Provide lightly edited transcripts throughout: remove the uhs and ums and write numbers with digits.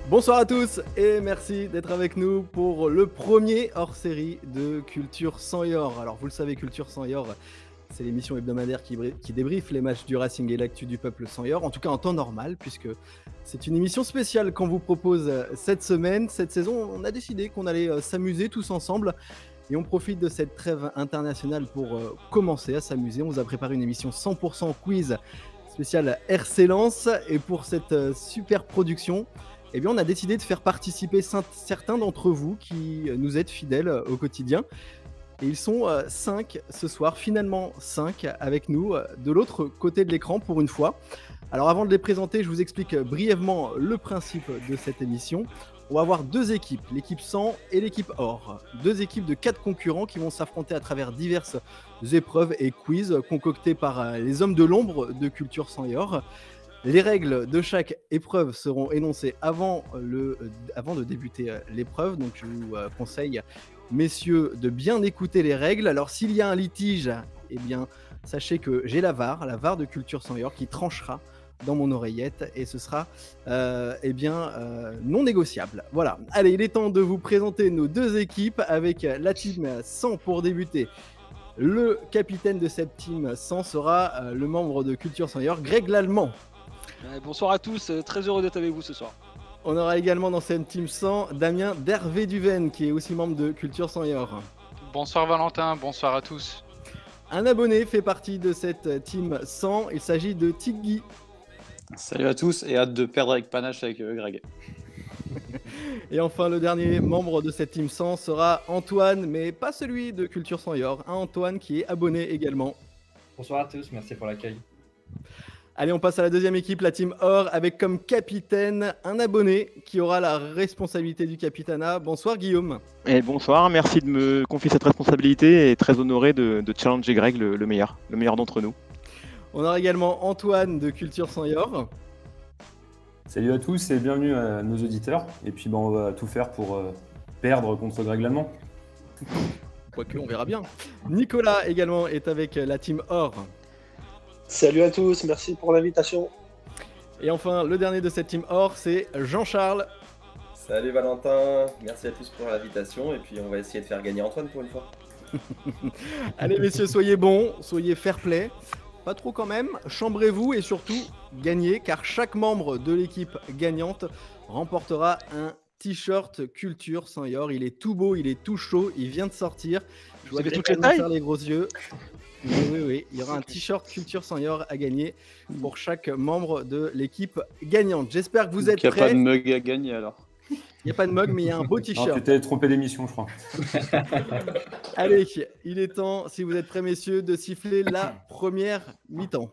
Bonsoir à tous et merci d'être avec nous pour le premier hors-série de Culture sans Yor. Alors vous le savez, Culture sans Yor, c'est l'émission hebdomadaire qui débriefe les matchs du Racing et l'actu du peuple sans Yor, en tout cas en temps normal, puisque c'est une émission spéciale qu'on vous propose cette semaine. Cette saison, on a décidé qu'on allait s'amuser tous ensemble et on profite de cette trêve internationale pour commencer à s'amuser. On vous a préparé une émission 100% quiz spéciale RC Lens et pour cette super production, eh bien, on a décidé de faire participer certains d'entre vous qui nous êtes fidèles au quotidien. Et ils sont 5 ce soir, finalement 5 avec nous de l'autre côté de l'écran pour une fois. Alors avant de les présenter, je vous explique brièvement le principe de cette émission. On va avoir deux équipes, l'équipe 100 et l'équipe Or. Deux équipes de 4 concurrents qui vont s'affronter à travers diverses épreuves et quiz concoctés par les hommes de l'ombre de Culture sans Yor. Les règles de chaque épreuve seront énoncées avant de débuter l'épreuve, donc je vous conseille, messieurs, de bien écouter les règles. Alors s'il y a un litige, eh bien, sachez que j'ai la VAR de Culture sans Yor, qui tranchera dans mon oreillette et ce sera non négociable. Voilà, allez, il est temps de vous présenter nos deux équipes avec la team 100 pour débuter. Le capitaine de cette team 100 sera le membre de Culture sans Yor, Greg Lallemand. Bonsoir à tous, très heureux d'être avec vous ce soir. On aura également dans cette team 100 Damien d'Hervé-Duven qui est aussi membre de Culture sans Yor. Bonsoir Valentin, bonsoir à tous. Un abonné fait partie de cette team 100, il s'agit de Tiggy. Salut à tous et hâte de perdre avec panache avec Greg. Et enfin le dernier membre de cette team 100 sera Antoine, mais pas celui de Culture sans Yor, un Antoine qui est abonné également. Bonsoir à tous, merci pour l'accueil. Allez, on passe à la deuxième équipe, la team Or, avec comme capitaine un abonné qui aura la responsabilité du capitanat. Bonsoir Guillaume. Et bonsoir, merci de me confier cette responsabilité et très honoré de challenger Greg, le meilleur d'entre nous. On aura également Antoine de Culture sans Yor. Salut à tous et bienvenue à nos auditeurs. Et puis on va tout faire pour perdre contre Greg Lallemand. Quoique, on verra bien. Nicolas également est avec la team Or. Salut à tous, merci pour l'invitation. Et enfin, le dernier de cette team Or, c'est Jean-Charles. Salut Valentin, merci à tous pour l'invitation et puis on va essayer de faire gagner Antoine pour une fois. Allez messieurs, soyez bons, soyez fair play, pas trop quand même, chambrez-vous et surtout gagnez car chaque membre de l'équipe gagnante remportera un t-shirt Culture sans Yor. Il est tout beau, il est tout chaud, il vient de sortir. Je vois toutes les tailles faire les gros yeux. Oui, il y aura un t-shirt Culture sans Yor à gagner pour chaque membre de l'équipe gagnante. J'espère que vous êtes prêts. Il n'y a pas de mug à gagner alors. Il n'y a pas de mug, mais il y a un beau t-shirt. Non, tu t'es trompé d'émission, je crois. Allez, il est temps, si vous êtes prêts, messieurs, de siffler la première mi-temps.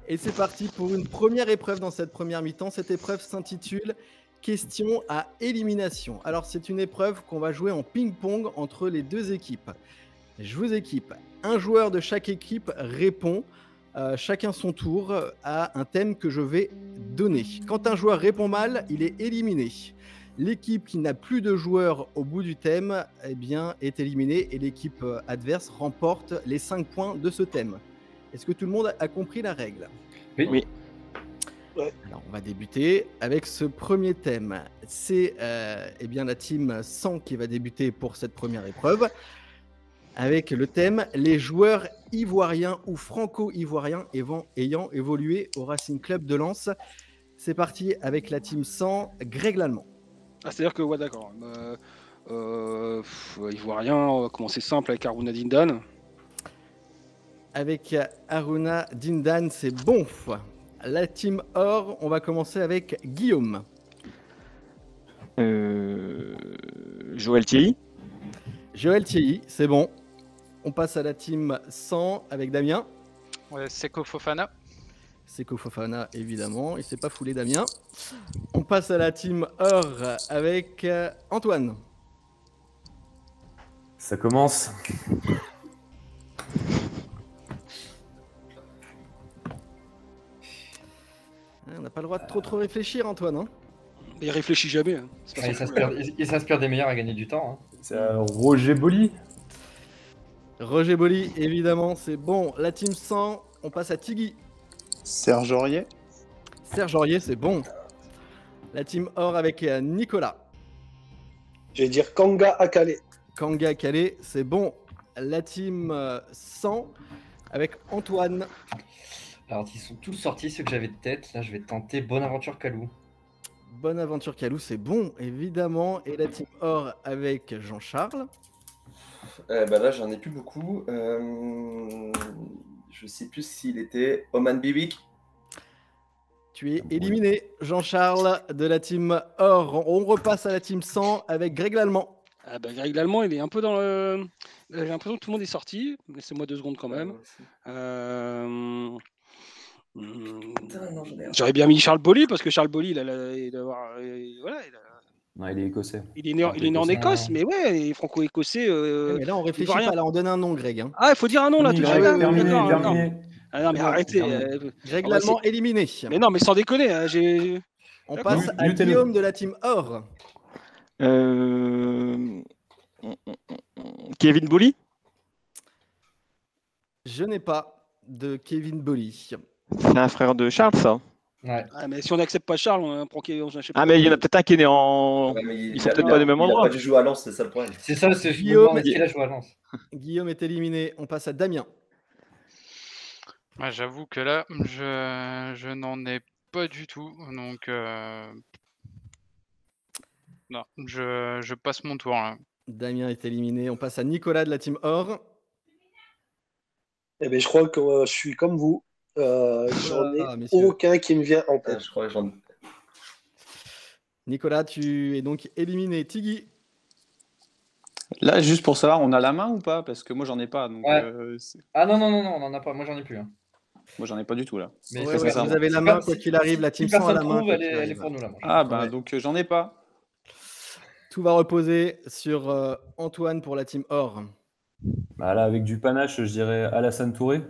Et c'est parti pour une première épreuve dans cette première mi-temps. Cette épreuve s'intitule Question à élimination. Alors, c'est une épreuve qu'on va jouer en ping-pong entre les deux équipes. Je vous équipe. Un joueur de chaque équipe répond, chacun son tour, à un thème que je vais donner. Quand un joueur répond mal, il est éliminé. L'équipe qui n'a plus de joueurs au bout du thème est éliminée et l'équipe adverse remporte les 5 points de ce thème. Est-ce que tout le monde a compris la règle ? Oui. Ouais. Alors, on va débuter avec ce premier thème. C'est la team 100 qui va débuter pour cette première épreuve. Avec le thème « Les joueurs ivoiriens ou franco-ivoiriens ayant évolué au Racing Club de Lens ». C'est parti avec la team 100, Greg Lallemand. C'est-à-dire que, ouais, d'accord. Ivoirien, on va commencer simple avec Aruna Dindan. Avec Aruna Dindan, c'est bon. La team Or, on va commencer avec Guillaume. Joël Thierry. Joël Thierry, c'est bon. On passe à la team 100 avec Damien. Ouais, Seko Fofana. Seko Fofana, évidemment. Il s'est pas foulé, Damien. On passe à la team Or avec Antoine. Ça commence. On n'a pas le droit de trop réfléchir, Antoine. Hein. Il réfléchit jamais. Hein. Il s'inspire des meilleurs à gagner du temps. Hein. C'est Roger Boli. Roger Boli, évidemment, c'est bon. La team 100, on passe à Tiggy. Serge Aurier. Serge Aurier, c'est bon. La team Or avec Nicolas. Je vais dire Kanga Akale. Kanga Calais, c'est bon. La team 100 avec Antoine. Alors, ils sont tous sortis, ceux que j'avais de tête. Là, je vais tenter Bonaventure Calou. Bonne aventure Calou, c'est bon, évidemment. Et la team Or avec Jean-Charles. Bah là, j'en ai plus beaucoup. Je sais plus s'il était Oman Bibik. Tu es éliminé, Jean-Charles, de la team Or. On repasse à la team 100 avec Greg Lallemand. Ah bah, Greg Lallemand, il est un peu dans le. J'ai l'impression que tout le monde est sorti. Laissez-moi 2 secondes quand même. Putain, non, j'en ai un. J'aurais bien mis Charles Bolly parce que Charles Bolly, Non, il est écossais. il est né en Écosse, mais ouais, il est franco-écossais. Mais là, on réfléchit Ivoirien. pas, là, on donne un nom, Greg. hein. Ah, il faut dire un nom là, tout de suite. Terminé, D'accord, terminé. Ah non, mais C'est bon, arrêtez. terminé. Greg Ah bah, Lallemand éliminé. Mais non, mais sans déconner. On D'accord. passe à Mutez-le. Guillaume de la team Or. Kevin Bolly. Je n'ai pas de Kevin Bolly. C'est un frère de Charles, ça. Ouais. Ah, mais si on n'accepte pas Charles, on prend Kevin. Je sais pas. Ah, mais il y en a peut-être un qui est né en. Ouais, mais Ils sont peut-être pas du même Il a endroit. pas dû jouer à Lens, c'est ça le problème. C'est ça, c'est je me Guillaume, demande est-ce qu'il a joué à Lens. Guillaume est éliminé. On passe à Damien. Ouais, j'avoue que là, je n'en ai pas du tout. Donc, non, je passe mon tour là. Damien est éliminé. On passe à Nicolas de la team Or. Eh bien, je crois que je suis comme vous. J'en ai messieurs. aucun qui me vient en Ah, tête. je crois que j'en. Nicolas, tu es donc éliminé. Tigui. Là, juste pour savoir, on a la main ou pas? Parce que moi, j'en ai pas. Donc, Ouais. Ah non, on n'en a pas. Moi, j'en ai plus. hein. moi, j'en ai pas du tout là. Mais Ouais, c'est ouais, ça. vous avez la main, quoi qu'il arrive. La team Si 100 a personne la main. trouve, quoi elle qu'il est arrive. pour nous là. moi. Ah, bah, Ouais. donc j'en ai pas. Tout va reposer sur Antoine pour la team Or. Bah là, avec du panache, je dirais Alassane Touré.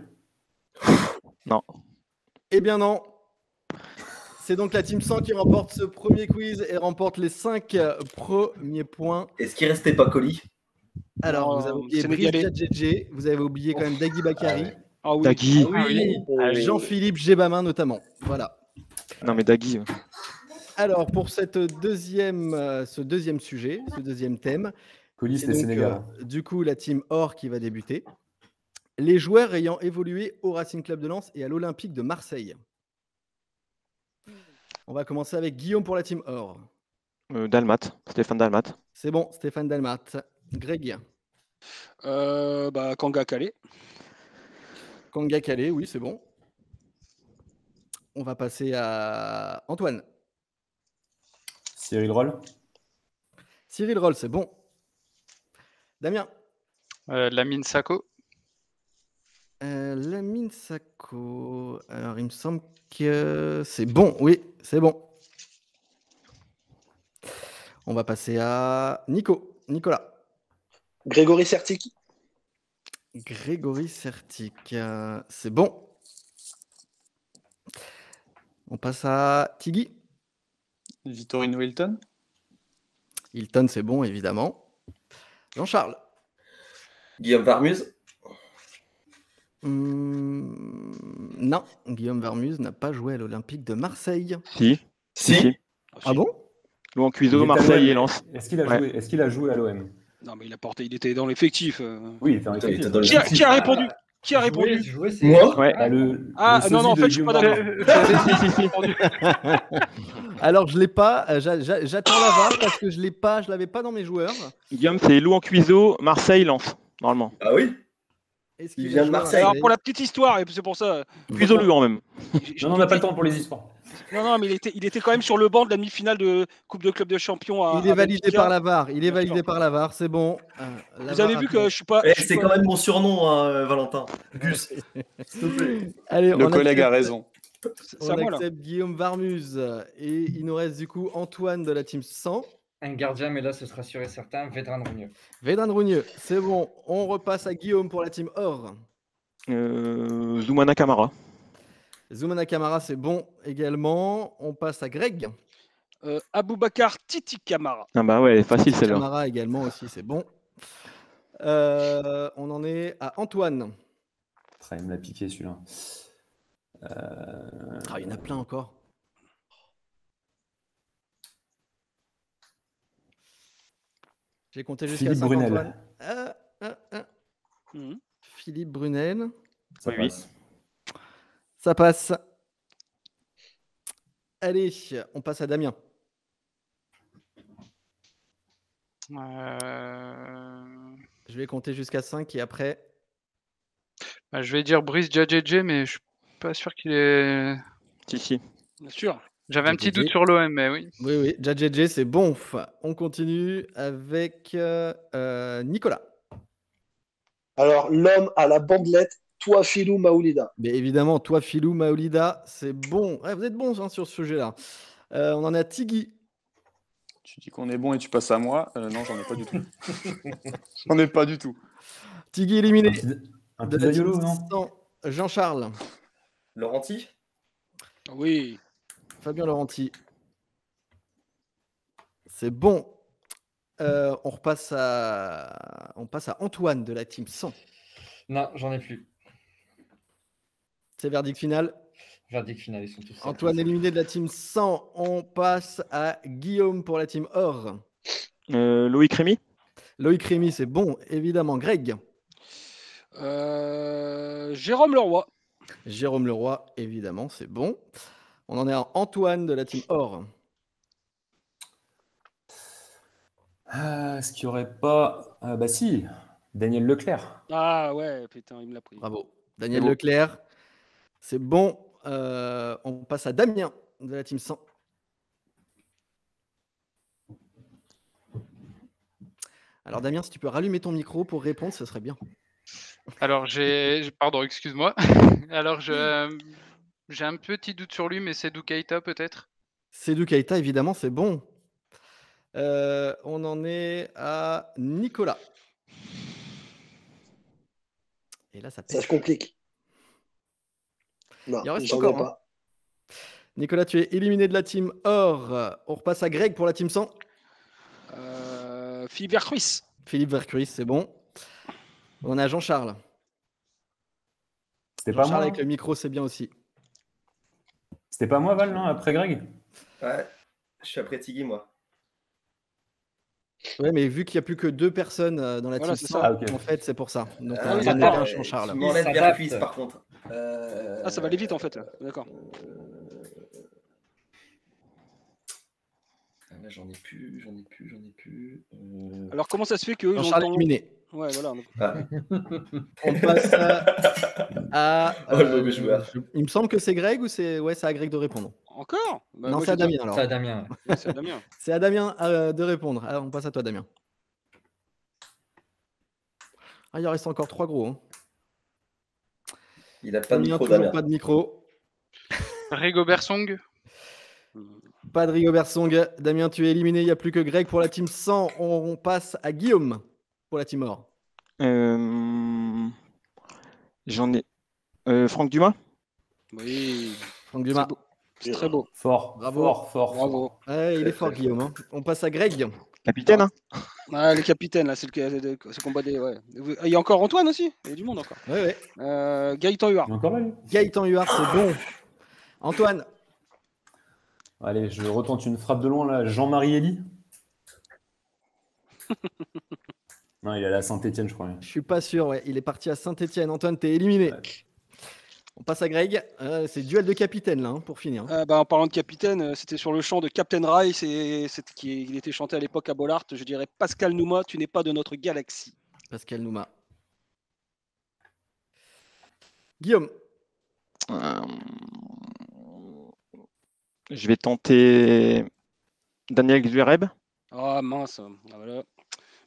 Eh bien non. C'est donc la team 100 qui remporte ce premier quiz et remporte les 5 premiers points. Est-ce qu'il restait pas Colis? Alors, Non, vous avez oublié Sénégalais. Brice Djadjedje, vous avez oublié quand même Dagui Bakari, Ah oui. Dagui. Ah oui. Jean-Philippe Gébamin notamment. Voilà. Non, mais Dagui. Alors, pour ce deuxième sujet, ce deuxième thème, Colis, c'est c'était donc, Sénégal. du coup la team Or qui va débuter. Les joueurs ayant évolué au Racing Club de Lens et à l'Olympique de Marseille. On va commencer avec Guillaume pour la team Or. Dalmat. Stéphane Dalmat. C'est bon, Stéphane Dalmat. Greg. Bah, Kanga Calais. Kanga Calais, oui, c'est bon. On va passer à Antoine. Cyril Roll. Cyril Roll, c'est bon. Damien. Lamine Sako. Lamine Sako. Alors, il me semble que c'est bon. Oui, c'est bon. On va passer à Nicolas. Grégory Sertic. Grégory Sertic. C'est bon. On passe à Tigui. Victorine Wilton. Hilton, c'est bon, évidemment. Jean-Charles. Guillaume Varmuse. Non, Guillaume Varmuse n'a pas joué à l'Olympique de Marseille. Si. Ah bon? Louan Il Cuiseau, est à Marseille l'OM. et Lens. Est-ce qu'il a Ouais. joué Est-ce qu'il a joué à l'OM? Non, mais il était dans l'effectif. Oui, il était en Putain, il était effectif. dans le- Qui a répondu? Qui a répondu? Moi Ouais. Ah, le Ah non, en sosie fait, de je suis pas Guillaume d'accord. Varmuse. Alors, je l'ai pas. J'attends la VAR parce que je l'avais pas dans mes joueurs. Guillaume, c'est Louan Cuiseau, Marseille, Lens, normalement. Ah oui? Est-ce Il qu'il vient a de joué à Marseille. Alors, pour la petite histoire, et c'est pour ça. Cuiseau, Luan même. Non, on n'a pas le temps pour les histoires. Non, mais il était quand même sur le banc de la demi-finale de Coupe de Club de Champions. Il est validé Benfica. par la VAR. Il est Bien validé sûr. par la VAR. C'est bon. La Vous avez VAR vu a que fait- je suis pas. Eh, je suis c'est pas- quand même mon surnom, hein, Valentin. Gus. S'il te plaît. Allez, Le on collègue a accepte- raison. C'est On à moi là. accepte Guillaume Varmuse. Et il nous reste du coup Antoine de la team 100. Un gardien, mais là, ce sera sûr et certain. Vedran Rogneux. Vedran Rogneux. C'est bon. On repasse à Guillaume pour la team Or. Zoumana Camara. Zoumana Camara, c'est bon également. On passe à Greg. Aboubacar Titi Camara. Ah bah ouais, facile celle-là. Camara également aussi, c'est bon. On en est à Antoine. Ah, il me l'a piqué celui-là. Ah, il y en a plein encore. J'ai compté jusqu'à Philippe 5, Brunel. Antoine. Mhm. Philippe Brunel. Ça Oui. passe. Ça passe. Allez, on passe à Damien. Je vais compter jusqu'à 5 et après. Bah, je vais dire Brice Djadjedje, mais je suis pas sûr qu'il est. Si. Bien sûr. J'avais un petit Djadjedje. doute sur l'OM, mais oui. Oui, JJJ, c'est bon. On continue avec Nicolas. Alors, l'homme à la bandelette, toi, Filou Maoulida. Mais évidemment, toi, Philou Maolida, c'est bon. Ouais, vous êtes bons hein, sur ce sujet-là. On en a Tigui. Tu dis qu'on est bon et tu passes à moi. Non, j'en ai pas du tout. J'en ai pas du tout. Tigui éliminé. Un De petit la team Zaniolo, non 100, Jean-Charles. Laurenti? Oui. Fabien Laurenti. C'est bon. On passe à Antoine de la team 100. Non, j'en ai plus. C'est verdict final. Verdict final, ils sont tous sortis. Antoine éliminé de la team 100. On passe à Guillaume pour la team Or. Loïc Rémy. Loïc Rémy, c'est bon, évidemment. Greg. Jérôme Leroy. Jérôme Leroy, évidemment, c'est bon. On en est à Antoine de la team Or. Est-ce qu'il n'y aurait pas. Bah si, Daniel Leclerc. Ah ouais, putain, il me l'a pris. Bravo. Daniel C'est bon. Leclerc, c'est bon. On passe à Damien de la team 100. Alors Damien, si tu peux rallumer ton micro pour répondre, ce serait bien. Alors, pardon, excuse-moi. Alors, j'ai un petit doute sur lui, mais c'est Keita peut-être. Seydou Keita, évidemment, c'est bon. On en est à Nicolas. Et là, ça Ça pêche. se complique. Non, Il en reste j'en ai encore, pas. Nicolas, tu es éliminé de la team Or. On repasse à Greg pour la team 100. Philippe Vercruis. Philippe Vercruis, c'est bon. On a Jean-Charles. C'était pas Jean-Charles moi. avec le micro, c'est bien aussi. C'était pas moi, Val, non, après Greg? Ouais, je suis après Tigui, moi. Ouais, mais vu qu'il n'y a plus que 2 personnes dans la Voilà, team c'est 100, ça. Ah, ok. en fait, c'est pour ça. Donc, Ah on oui, en est d'accord. à Jean-Charles. Tu m'enlèves Il Vercruis, s'adapte. par contre. Ah, ça va aller vite en fait. D'accord. Là, j'en ai plus. Alors comment ça se fait que eux, ils ont Jean-Charles le temps- éliminé. Ouais, voilà. Ah. On passe à. Oh, le mauvais joueur. Il me semble que c'est Greg ou c'est à Greg de répondre. Encore Bah, Non, moi, c'est à j'ai Damien alors. Ça, Damien. Ouais, c'est à Damien. C'est à Damien de répondre. Alors, on passe à toi, Damien. Ah, il en reste encore 3 gros. Hein. Il a pas de Damien, micro, toujours Damien. pas de micro. Rigobert Song. Pas de Rigobert Song. Damien, tu es éliminé. Il n'y a plus que Greg pour la team 100. On passe à Guillaume pour la team Or. J'en ai. Franck Dumas. Oui. Franck Dumas. beau. C'est très beau. Fort. Bravo. Fort. Bravo. Ouais, il est Très, fort, très Guillaume. Hein. On passe à Greg. Capitaine, hein. Ah, le capitaine, là, c'est le combat des. Ouais. Il y a encore Antoine aussi. Il y a du monde encore. Ouais. Gaëtan Huard. Il est encore là, lui? Gaëtan Huard, c'est bon. Antoine. Allez, je retente une frappe de loin, là. Jean-Marie Elie. Non, il est à la Saint-Etienne, je crois. Je suis pas sûr, ouais. Il est parti à Saint-Etienne. Antoine, t'es éliminé. Ouais. On passe à Greg. C'est duel de capitaine, là, hein, pour finir. En parlant de capitaine, c'était sur le chant de Captain Rice et il était chanté à l'époque à Bollard. Je dirais Pascal Nouma, tu n'es pas de notre galaxie. Pascal Nouma. Guillaume. Je vais tenter Daniel Zvereb. Ah mince. Ah, voilà.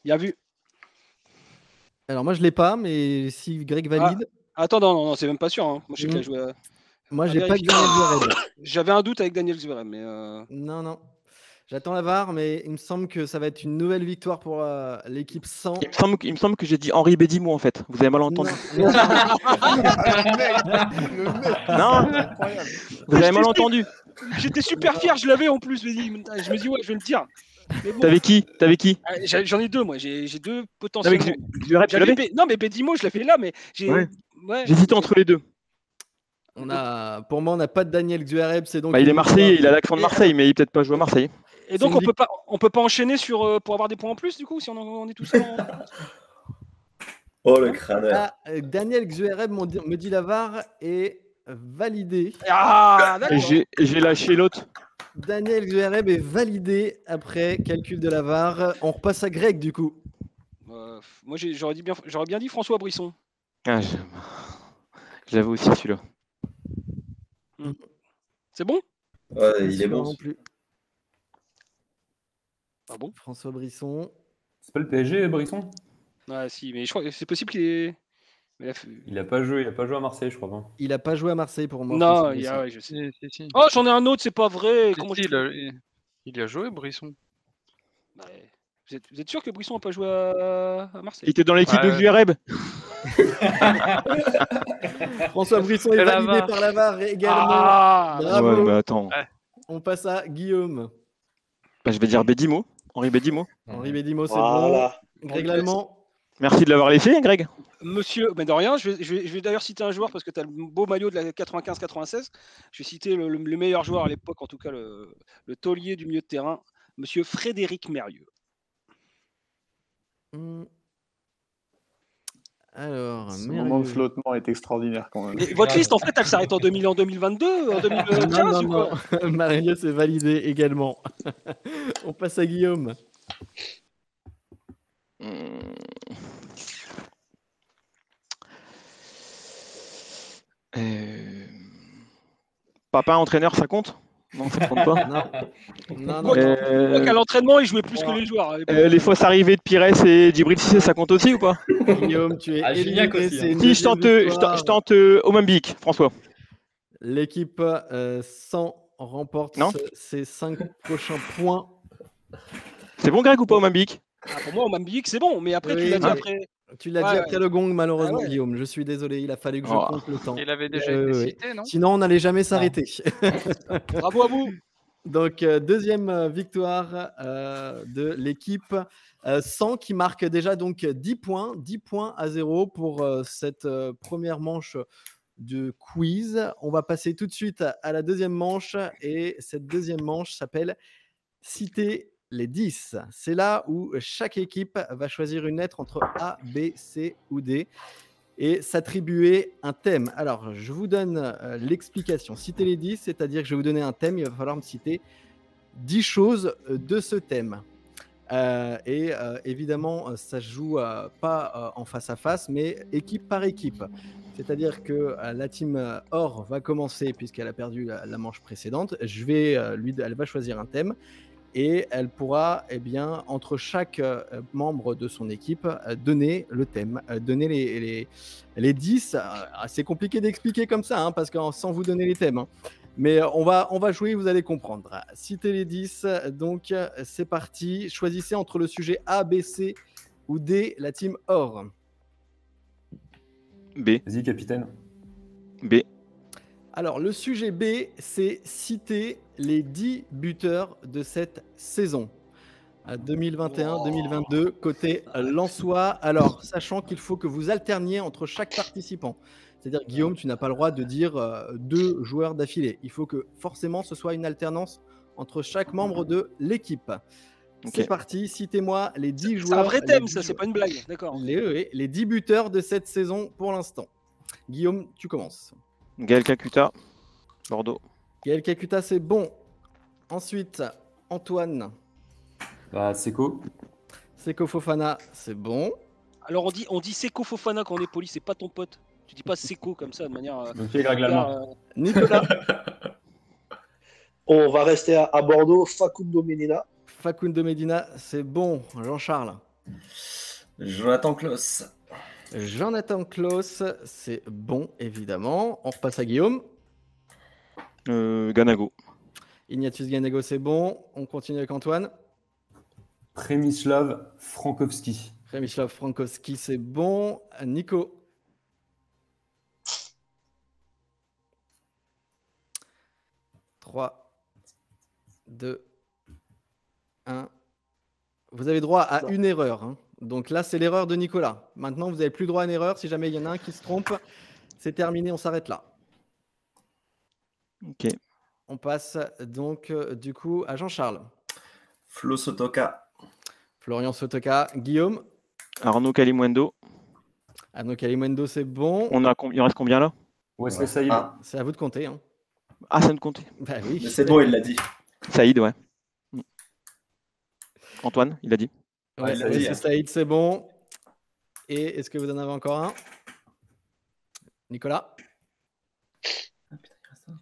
Bien vu. Alors, moi, je l'ai pas, mais si Greg valide. Attends, non, c'est même pas sûr. Hein. Moi, je sais qu'il a joué à- Moi, j'ai à pas que vérifier. Daniel Zverev. J'avais un doute avec Daniel Zverev, mais Non. J'attends la VAR, mais il me semble que ça va être une nouvelle victoire pour l'équipe 100. Il me semble que j'ai dit Henri Bédimou en fait. Vous avez mal entendu. Non. Non, vous avez mal entendu. j'étais super fier, je l'avais en plus. Je me dis, ouais, je vais le dire. Mais bon, T'avais qui j'en ai deux, moi. J'ai deux potentiellement. Avec Zverev, tu l'avais Non, mais Bédimo, je l'avais là, mais j'ai. Ouais. Ouais. J'hésitais entre les deux. Pour moi, on n'a pas de Daniel Zverev, c'est donc. Bah, il est Marseillais, il a l'accent de Marseille, mais il peut-être pas joué à Marseille. Et donc, C'est une on peut pas enchaîner pour avoir des points en plus, du coup, si on est tout seul Oh, le crâneur. Daniel Xuereb me dit la VAR est validée. Ah, d'accord. J'ai lâché l'autre. Daniel Xuereb est validé après calcul de la VAR. On repasse à Greg, du coup. Moi, j'aurais bien dit François Brisson. Ah, j'avais aussi celui-là. C'est bon? Ouais, il est bon. Non plus. Ah bon? François Brisson. C'est pas le PSG, Brisson? Ah si, mais je crois que c'est possible qu'il ait... Il a pas joué à Marseille, je crois pas. Il a pas joué à Marseille pour moi. Non, François Brisson. ouais, je sais. Si. Oh, j'en ai un autre, c'est pas vrai. Si, Comment si, il a joué, Brisson. Ouais. Vous êtes sûr que Brisson n'a pas joué à Marseille? Il était dans l'équipe de Xuereb. François Brisson est validé par la VAR également. Bravo. Ouais, mais attends. On passe à Guillaume. Bah, je vais dire Bédimo. Henri Bédimo. Henri Bédimo, c'est Voilà. bon. Greg Lallemand. Merci de l'avoir laissé, Greg. Monsieur, mais de rien, je vais d'ailleurs citer un joueur parce que tu as le beau maillot de la 95-96. Je vais citer le meilleur joueur à l'époque, en tout cas le taulier du milieu de terrain, monsieur Frédéric Mérieux. Alors, ce moment de flottement est extraordinaire quand même. Mais votre liste, en fait, elle s'arrête en 2022, en 2015 ou quoi? Mérieux, c'est validé également. On passe à Guillaume. Papa entraîneur, ça compte? Non, ça compte pas. Non. Quoi qu'à l'entraînement, il jouait plus que les joueurs. Les fausses arrivées de Pires et Djibril Cissé, ça compte aussi ou pas? Guillaume, tu es éliminé. Si, je tente Omambic, François. L'équipe 100 remporte ses 5 prochains points. C'est bon, Greg, ou pas, Omambic? Pour moi, Omambic, c'est bon, mais après, tu l'as dit après. Tu l'as dit après le gong, malheureusement, Guillaume. Je suis désolé, il a fallu que je compte le temps. Il avait déjà été cité, non? Sinon, on n'allait jamais s'arrêter. Bravo à vous. Donc, deuxième victoire de l'équipe 100 qui marque déjà donc 10 points à 0 pour cette première manche de quiz. On va passer tout de suite à la deuxième manche et cette deuxième manche s'appelle Citer les 10. C'est là où chaque équipe va choisir une lettre entre A, B, C ou D et s'attribuer un thème. Alors, je vous donne l'explication. Citer les 10, c'est-à-dire que je vais vous donner un thème, il va falloir me citer 10 choses de ce thème. Évidemment, ça se joue pas en face à face, mais équipe par équipe. C'est-à-dire que la team Or va commencer puisqu'elle a perdu la manche précédente. Elle va choisir un thème et elle pourra, entre chaque membre de son équipe, donner le thème, donner les 10. C'est compliqué d'expliquer comme ça, parce que sans vous donner les thèmes. Mais on va jouer, vous allez comprendre. Citez les 10, donc c'est parti. Choisissez entre le sujet A, B, C ou D, la team Or. B. Vas-y, capitaine. B. Alors, le sujet B, c'est citer les 10 buteurs de cette saison. 2021-2022, côté Lensois. Alors, sachant qu'il faut que vous alterniez entre chaque participant. C'est-à-dire, Guillaume, tu n'as pas le droit de dire 2 joueurs d'affilée. Il faut que forcément ce soit une alternance entre chaque membre de l'équipe. Okay. C'est parti, citez-moi les 10 joueurs. C'est un vrai thème, ça, c'est pas une blague, d'accord. Les 10 buteurs de cette saison pour l'instant. Guillaume, tu commences. Gaël Kakuta, Bordeaux. Gaël Kakuta, c'est bon. Ensuite, Antoine. Seko. Seko Fofana, c'est bon. Alors, on dit Seko Fofana quand on est poli, c'est pas ton pote. Tu dis pas Seko comme ça, de manière... Ok, Greg Lallemand. Nicolas. On va rester à Bordeaux, Facundo Medina. Facundo Medina, c'est bon. Jean-Charles. Jonathan Klaus. Jonathan Klaus, c'est bon, évidemment. On repasse à Guillaume. Ganago. Ignatius Ganago, c'est bon. On continue avec Antoine. Przemysław Frankowski. Przemysław Frankowski, c'est bon. Nico. Trois, 2, 1. Vous avez droit à une erreur. Donc là, c'est l'erreur de Nicolas. Maintenant, vous n'avez plus droit à une erreur. Si jamais il y en a un qui se trompe, c'est terminé, on s'arrête là. Ok. On passe donc du coup à Jean-Charles. Flo Sotoka. Florian Sotoka. Guillaume. Arnaud Kalimundo. Arnaud Kalimundo, c'est bon. Il en reste combien là? Wesley Saïd. C'est à vous de compter. Hein. Ah, ça ne compte. Bah oui. Mais c'est bon, il l'a dit. Saïd, ouais. Antoine, il a dit. Ouais, il l'a dit, c'est Saïd, c'est bon. Et est-ce que vous en avez encore un? Nicolas?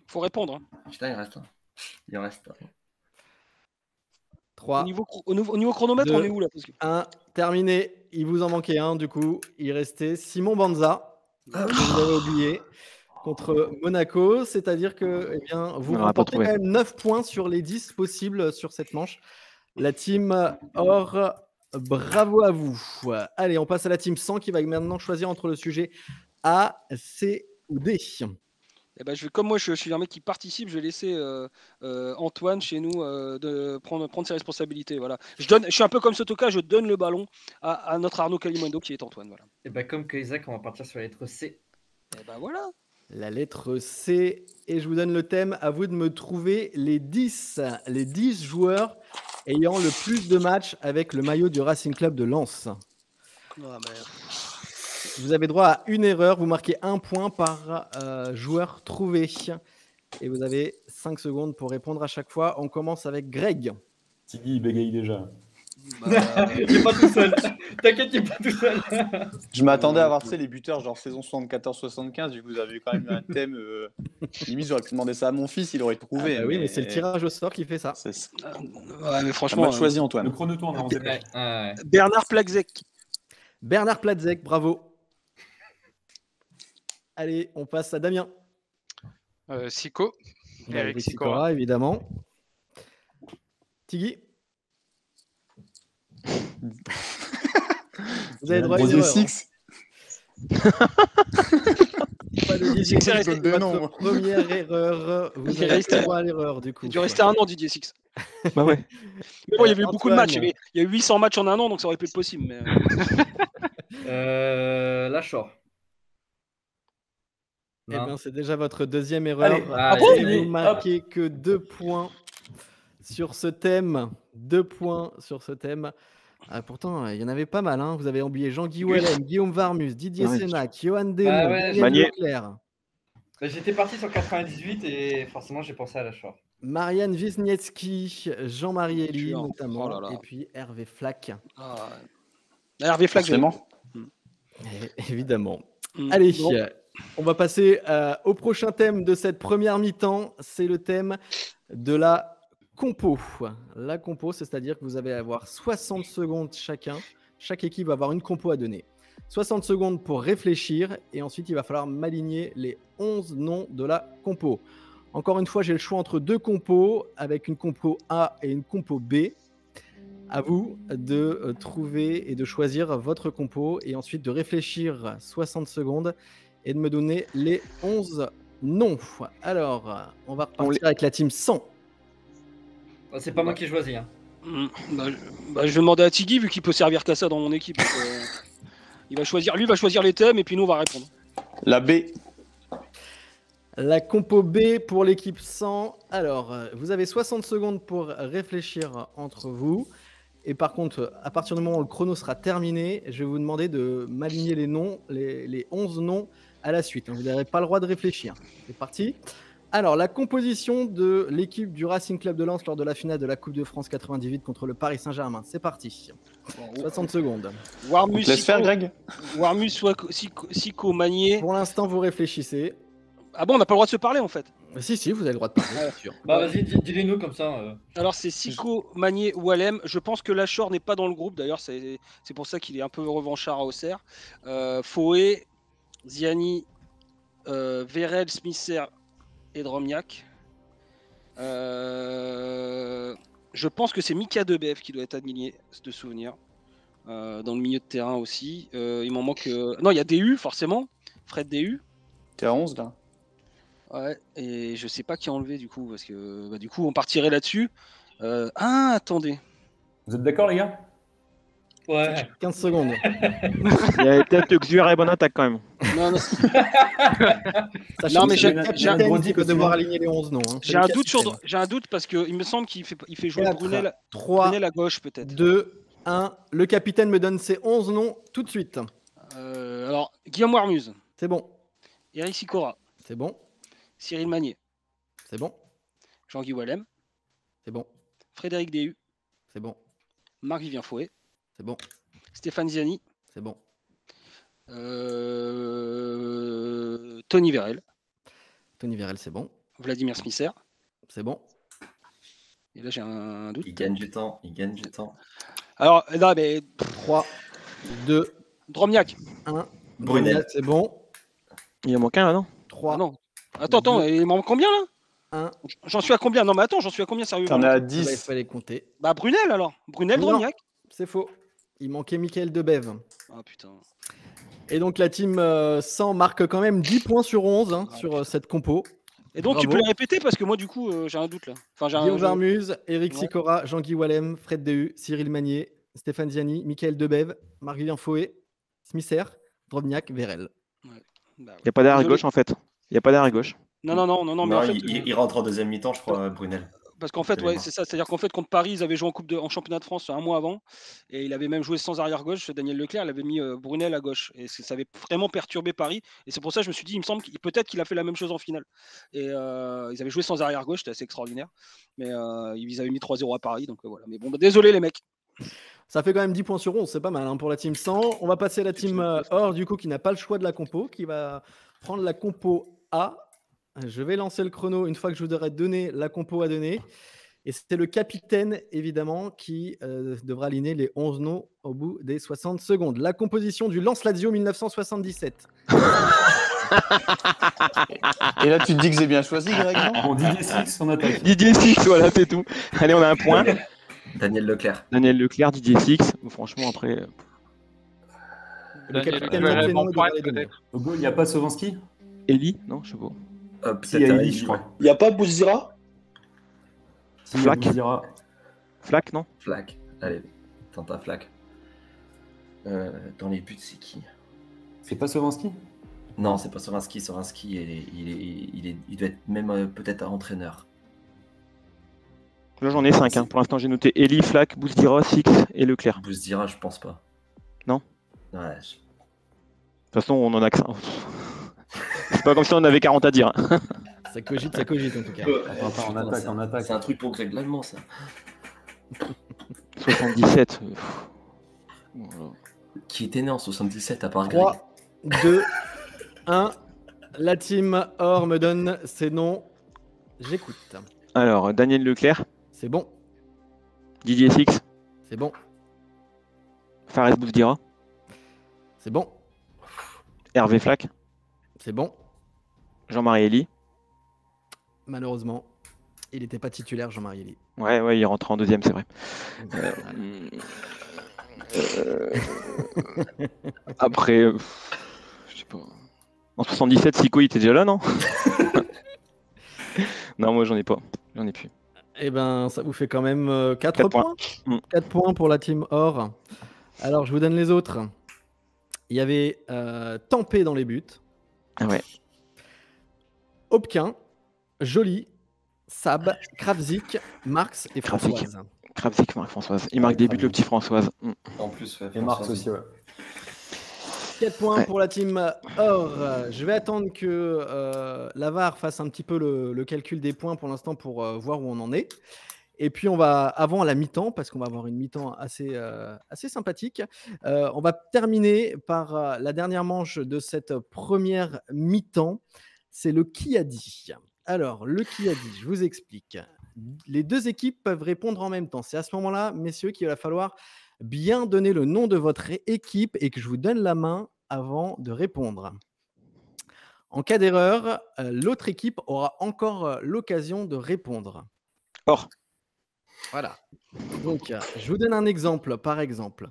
Faut répondre. Hein. Putain, il reste un. Il en reste un. 3. Au niveau chronomètre, 2, on est où là? Parce que... 1, terminé. Il vous en manquait un, du coup. Il restait Simon Banza, que vous avez oublié, contre Monaco. C'est-à-dire que vous remportez quand même 9 points sur les 10 possibles sur cette manche. La team Or, bravo à vous. Allez, on passe à la team 100 qui va maintenant choisir entre le sujet A, C ou D. Eh ben, comme moi je suis un mec qui participe, je vais laisser Antoine chez nous de prendre ses responsabilités. Voilà. Je suis un peu comme Sotoka, je donne le ballon à notre Arnaud Kalimundo qui est Antoine. Voilà. Et bah comme que Isaac, on va partir sur la lettre C. Et ben voilà. La lettre C, et je vous donne le thème. À vous de me trouver les 10 joueurs ayant le plus de matchs avec le maillot du Racing Club de Lens. Vous avez droit à une erreur. Vous marquez 1 point par joueur trouvé. Et vous avez 5 secondes pour répondre à chaque fois. On commence avec Greg. Tiggy, il bégaye déjà. Il est pas tout seul. T'inquiète, il est pas tout seul. Je m'attendais à voir les buteurs, genre saison 74-75. Du coup, vous avez quand même un thème. Limite, j'aurais pu demander ça à mon fils, il aurait trouvé. Oui, mais c'est le tirage au sort qui fait ça. Ouais, mais franchement. Choisi, Antoine. Le chrono tourne, on dépêche. Bernard Placzek. Bernard Placzek, bravo. Allez, on passe à Damien. Sico. Eric Sikora, évidemment. Tiggy. Vous avez droit à une erreur. Pas de Didier Six, c'est votre première erreur. Vous avez droit à l'erreur, du coup. Il a dû rester un an, Didier Six. Bah ouais. Mais bon, il y avait eu beaucoup de matchs. Il y a eu 800 matchs en un an, donc ça aurait pu être possible. Mais... Lachor. Eh bien, c'est déjà votre deuxième erreur. Allez, vous marquez que 2 points sur ce thème. 2 points sur ce thème. Pourtant, il y en avait pas mal. Hein. Vous avez oublié Jean-Guy Wallem, Guillaume Varmus, Didier Sénac, Johan Desmond, Daniel Leclerc. J'étais parti sur 98 et forcément, j'ai pensé à Lachor. Marianne Wisniewski, Jean-Marie Elie notamment, et puis Hervé Flack. Hervé Flack, forcément. Évidemment. Allez, on va passer au prochain thème de cette première mi-temps. C'est le thème de la compo. La compo, c'est-à-dire que vous allez avoir 60 secondes chacun. Chaque équipe va avoir une compo à donner. 60 secondes pour réfléchir et ensuite il va falloir m'aligner les 11 noms de la compo. Encore une fois, j'ai le choix entre 2 compos avec une compo A et une compo B. À vous de trouver et de choisir votre compo et ensuite de réfléchir 60 secondes et de me donner les 11 noms. Alors, on va repartir avec la team 100. C'est pas moi qui ai choisi. Hein. Je vais demander à Tiggy vu qu'il peut servir qu'à ça dans mon équipe. Il va choisir, lui va choisir les thèmes et puis nous on va répondre. La B. La compo B pour l'équipe 100. Alors, vous avez 60 secondes pour réfléchir entre vous. Et par contre, à partir du moment où le chrono sera terminé, je vais vous demander de m'aligner les noms, les 11 noms à la suite. Vous n'aurez pas le droit de réfléchir. C'est parti. Alors, la composition de l'équipe du Racing Club de Lens lors de la finale de la Coupe de France 98 contre le Paris Saint-Germain. C'est parti. 60 secondes. Warmus, laisse faire, Greg. Warmus, Sico, Magnier. Pour l'instant, vous réfléchissez. Ah bon, on n'a pas le droit de se parler en fait. Si, vous avez le droit de parler, bien sûr. Bah vas-y, dis-les-nous comme ça. Alors c'est Sico, Magnier, Wallem. Je pense que Lachor n'est pas dans le groupe. D'ailleurs, c'est pour ça qu'il est un peu revanchard à Auxerre. Foé, Ziani, Vérel, Smisser et Dromniak. Je pense que c'est Mika Debef qui doit être aligné, de souvenir. Dans le milieu de terrain aussi. Il m'en manque. Non, il y a DU forcément. Fred DU. T'es à 11 là. Ouais, et je sais pas qui a enlevé du coup, parce que du coup on partirait là-dessus. Attendez. Vous êtes d'accord, les gars? Ouais. 15 secondes. Il y avait peut-être Xuer et bonne attaque quand même. Non, non. Sachant Non, mais que j'ai- le j'ai- capitaine j'ai- qui va devoir aligner les 11 noms. hein. C'est J'ai le un doute capitaine. j'ai un doute parce qu'il me semble qu'il fait jouer 4, Brunel, 3, Brunel à gauche peut-être. 2, 1. Le capitaine me donne ses 11 noms tout de suite. Alors, Guillaume Warmuz, C'est bon. Eric Sicora, C'est bon. Cyril Magnier, C'est bon. Jean-Guy Wallem, C'est bon. Frédéric Déhu, C'est bon. Marc-Vivien Fouet, C'est bon. Stéphane Ziani, C'est bon. Tony Vérel, Tony Vérel, c'est bon. Vladimir Smisser. C'est bon. Et là, j'ai un doute. Il gagne du temps, il gagne du temps. Alors, non, mais 3, 2, Dromniak. 1. Brunel. C'est bon. Il en manque un là, non? 3, Ah non. Attends, Deux. il m'en manque combien là 1. J'en suis à combien? Non, mais attends, j'en suis à combien sérieux? T'en es à Il 10. fallait compter. Bah, Brunel alors. Brunel, Non. Dromniak. C'est faux. Il manquait Michael Debève. Ah putain. Et donc la team 100 marque quand même 10 points sur 11 hein, sur cette compo. Et donc, tu Bravo. peux les répéter parce que moi, du coup, j'ai un doute là. Enfin, j'ai un. Guillaume Varmuz, Eric Ouais. Sicora, Jean-Guy Wallem, Fred Déhu, Cyril Magnier, Stéphane Ziani, Michael Debève, Marc-Vivien Fouet, Smisser, Drobniak, Vérel. Bah, Il n'y a pas d'arrêt désolé. gauche en fait. Il n'y a pas d'arrêt gauche. Non, mais Non, en fait, il rentre en deuxième mi-temps, je crois, Brunel. parce qu'en fait, de ouais, mémoire. c'est ça. C'est-à-dire qu'en fait, contre Paris, ils avaient joué en championnat de France un mois avant, et il avait même joué sans arrière gauche. Daniel Leclerc, il avait mis Brunel à gauche, et ça avait vraiment perturbé Paris. Et c'est pour ça que je me suis dit, il me semble qu'il peut-être qu'il a fait la même chose en finale. Et ils avaient joué sans arrière gauche, c'était assez extraordinaire. Mais ils avaient mis 3-0 à Paris, donc voilà. Mais bon, bah, désolé les mecs. Ça fait quand même 10 points sur 11, c'est pas mal hein, pour la team 100. On va passer à la team Or du coup qui n'a pas le choix de la compo, qui va prendre la compo A. Je vais lancer le chrono une fois que je vous aurai donné la compo à donner. Et c'est le capitaine, évidemment, qui devra aligner les 11 noms au bout des 60 secondes. La composition du Lance Lazio 1977. Et là, tu te dis que j'ai bien choisi, Greg, non? Bon, Didier Six en attaque. Didier Six, voilà, c'est tout. Allez, on a un point. Daniel Leclerc. Daniel Leclerc, Didier Six. Franchement, après. Le Daniel capitaine Leclerc, Martino bon point, devra les donner. peut-être. Au goal, il n'y a pas Sovanski? Eli? Non, je sais pas. Si, il y a Eli, je crois. Il n'y a pas Bouzdira? Si, il y a Flack. Bouzdira. Flack, non? Flack. Allez, tente un Flack. Dans les buts, c'est qui? C'est pas Sovanski? Non, c'est pas Sorinski. Sorinski, il doit être même peut-être entraîneur. Là, j'en ai 5. Hein. Pour l'instant, j'ai noté Eli, Flack, Bouzdira, Six et Leclerc. De Bouzdira, je pense pas. Non. Ouais, toute façon, on en a que ça. C'est pas comme si on en avait 40 à dire. Hein. Ça cogite en tout cas. Attends, en attaque, en attaque. c'est un truc pour Greg Lallemand, ça. 77. Voilà. Qui était né en 77 à part Greg? 3, 2, 1. La team Or me donne ses noms. J'écoute. Alors, Daniel Leclerc, C'est bon, Didier Six, c'est bon, Fares Bouzdira, c'est bon, Hervé Flack, c'est bon. Jean-Marie Elie. Malheureusement, il n'était pas titulaire, Jean-Marie Elie. Ouais, il rentre en deuxième, c'est vrai. Après, je sais pas. En 77, Sico, il était déjà là, non? Non, moi, j'en ai pas. J'en ai plus. Eh ben, ça vous fait quand même 4 Quatre points. points. 4 points pour la team Or. Alors, je vous donne les autres. Il y avait Tempé dans les buts, Ah ouais. Hopquin, Joly, Sab, Kravzik, Marx et Kravzik. Françoise. Kravzik, Marc-Françoise. Il marque des buts, le petit Françoise. En plus, ouais, Et Marx François. aussi, ouais. 4 points Ouais. pour la team Or. Je vais attendre que Lavar fasse un petit peu le calcul des points pour l'instant pour voir où on en est. Et puis on va, avant la mi-temps, parce qu'on va avoir une mi-temps assez sympathique, on va terminer par la dernière manche de cette première mi-temps. C'est le qui a dit. Alors, le qui a dit, je vous explique. Les deux équipes peuvent répondre en même temps. C'est à ce moment-là, messieurs, qu'il va falloir bien donner le nom de votre équipe et que je vous donne la main avant de répondre. En cas d'erreur, l'autre équipe aura encore l'occasion de répondre. Or. Voilà. Donc, je vous donne un exemple. Par exemple,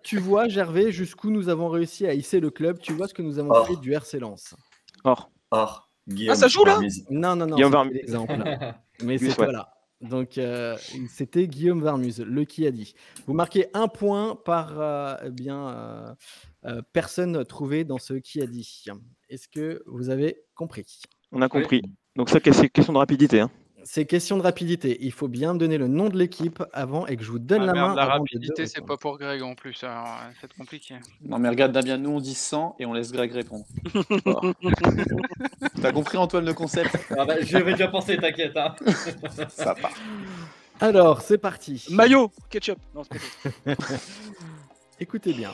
tu vois, Gervais, jusqu'où nous avons réussi à hisser le club. Tu vois ce que nous avons Or. fait du RC Lens. Or. Or, Guillaume. Ah, ça joue, là Varmuz. Non, Guillaume c'est Varmuz. l'exemple. Mais Plus, c'est ouais. voilà. Donc, c'était Guillaume Varmuz, le qui a dit. Vous marquez un point par personne trouvée dans ce qui a dit. Est-ce que vous avez compris? On a compris. Donc ça, c'est question de rapidité. Hein. C'est question de rapidité. Il faut bien me donner le nom de l'équipe avant et que je vous donne la main. La avant rapidité, c'est pas pour Greg en plus. Alors, c'est compliqué. Non, mais regarde, Damien, nous on dit 100 et on laisse Greg répondre. T'as compris, Antoine, le concept? Je vais déjà penser, t'inquiète. Hein. Ça part. Alors, c'est parti. Maillot, ketchup. Non, c'est pas Écoutez bien.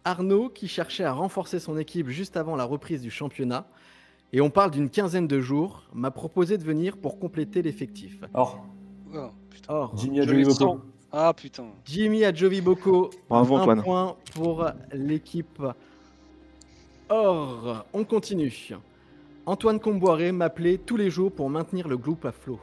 Arnaud, qui cherchait à renforcer son équipe juste avant la reprise du championnat, et on parle d'une quinzaine de jours, m'a proposé de venir pour compléter l'effectif. Or. Oh, putain. Or, Jimmy Adjoliboko. Ah putain. Jimmy Adjoliboko. Bravo, un Antoine. point pour l'équipe. Or, on continue. Antoine Comboiré m'appelait tous les jours pour maintenir le groupe à flot.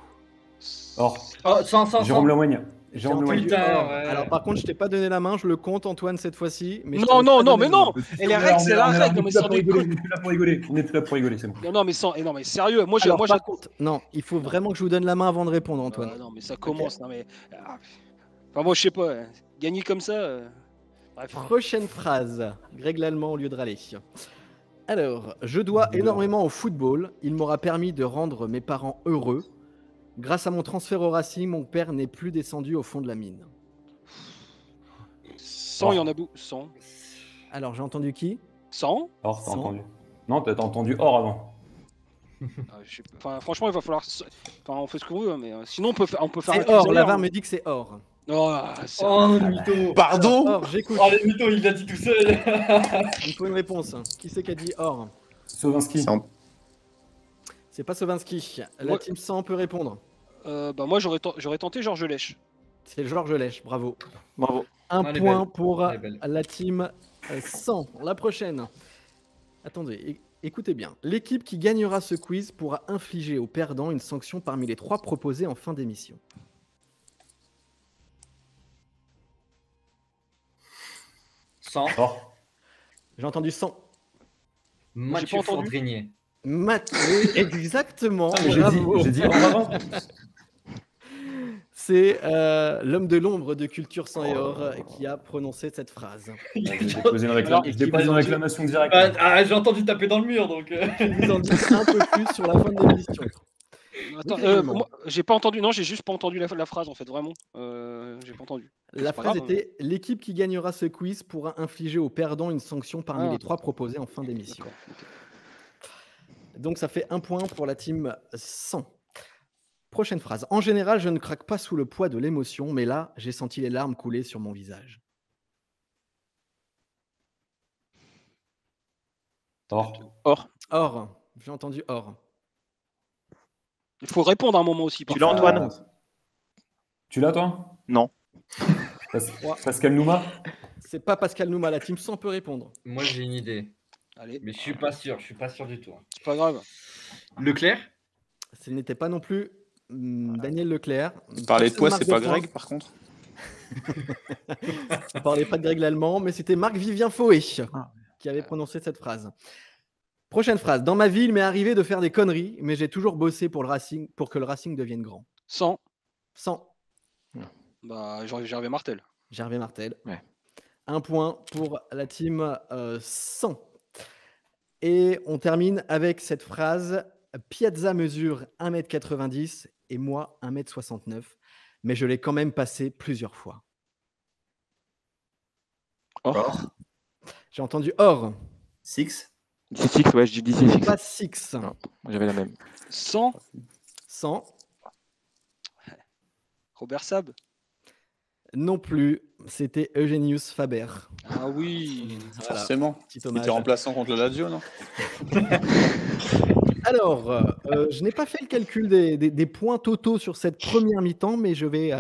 Or. Oh, 100. Jérôme Lemoigne. J'ai Jérôme entendu Lemoigne. Putain, or. ouais. Alors par contre, je t'ai pas donné la main, je le compte Antoine cette fois-ci. Mais je Non, t'avais non, pas non, donné mais la non. main. Et les règles, c'est la règle. Non, mais sans On est plus là déconner. pour rigoler. On est plus là pour rigoler, c'est bon. Non, mais sérieux. Moi, Alors, moi, par contre, non, il faut vraiment que je vous donne la main avant de répondre, Antoine. non, mais ça commence. Non, mais. Enfin, moi, je sais pas. Gagner comme ça. Bref. Prochaine phrase. Greg Lallemand au lieu de râler. Alors, je dois énormément au football. Il m'aura permis de rendre mes parents heureux. Grâce à mon transfert au Racing, mon père n'est plus descendu au fond de la mine. 100, il y en a beaucoup. 100. Alors, j'ai entendu qui? 100. Or, t'as 100. entendu. Non, t'as entendu or avant. Enfin, franchement, il va falloir. Enfin, on fait ce qu'on veut, mais sinon, on peut faire un C'est or. quiz La ailleurs, VAR hein. me dit que c'est or. Oh, c'est- Oh, mytho. Pardon? Or, j'écoute. Oh, les mythos, il l'a dit tout seul. Il faut une réponse. Qui c'est qui a dit or? Sovinski. C'est pas Sovinski. La Ouais. team 100 peut répondre. Bah, moi, j'aurais tenté Georges Lèche. C'est Georges Lèche. Bravo. Bravo. Un Elle est point belle. pour Elle est belle. la team 100. La prochaine. Attendez, écoutez bien. L'équipe qui gagnera ce quiz pourra infliger au perdant une sanction parmi les 3 proposées en fin d'émission. Or. J'ai entendu 100. Mathieu entendu. Fondrinier. Oui, exactement. Ah, mais j'ai dit or avant. C'est l'homme de l'ombre de Culture sans et or qui a prononcé cette phrase. J'ai déposé une réclamation directe. J'ai entendu taper dans le mur, donc. Je vous en dis un peu plus sur la fin de l'émission. Attends, moi, j'ai pas entendu. Non, j'ai juste pas entendu la phrase en fait, vraiment. J'ai pas entendu. La C'est pas phrase grave. était « L'équipe qui gagnera ce quiz pourra infliger au perdant une sanction parmi Ah. les 3 proposées en fin d'émission. D'accord, ok. » Donc ça fait un point pour la team 100. Prochaine phrase. « En général, je ne craque pas sous le poids de l'émotion, mais là, j'ai senti les larmes couler sur mon visage. Or. » Or. J'ai entendu or. Il faut répondre à un moment aussi. Tu l'as, Antoine? Tu l'as, toi? Non. Pascal Nouma? C'est pas Pascal Nouma, la team 100 peut répondre. Moi, j'ai une idée. Allez, Mais je suis pas sûr du tout. c'est pas grave. Leclerc? Ce n'était pas non plus Daniel Leclerc. Parler de toi, Marc c'est pas Depoint. Greg, par contre. On parlait pas de Greg Lallemand, mais c'était Marc-Vivien Faué qui avait prononcé cette phrase. Prochaine phrase. Dans ma vie, il m'est arrivé de faire des conneries, mais j'ai toujours bossé pour le Racing, pour que le Racing devienne grand. 100. 100. Bah, Gervais Martel. Gervais Martel. Ouais. Un point pour la team 100. Et on termine avec cette phrase. Piazza mesure 1m90 et moi 1m69, mais je l'ai quand même passé plusieurs fois. Or. J'ai entendu or. Six. C'est six, ouais, je dis six. Pas six. Non, j'avais la même. 100. 100. Robert Sab. Non plus. C'était Eugenius Faber. Ah oui. Voilà. Forcément. Petit Il hommage. était remplaçant contre le Lazio, non? Alors, je n'ai pas fait le calcul des points totaux sur cette première mi-temps, mais je vais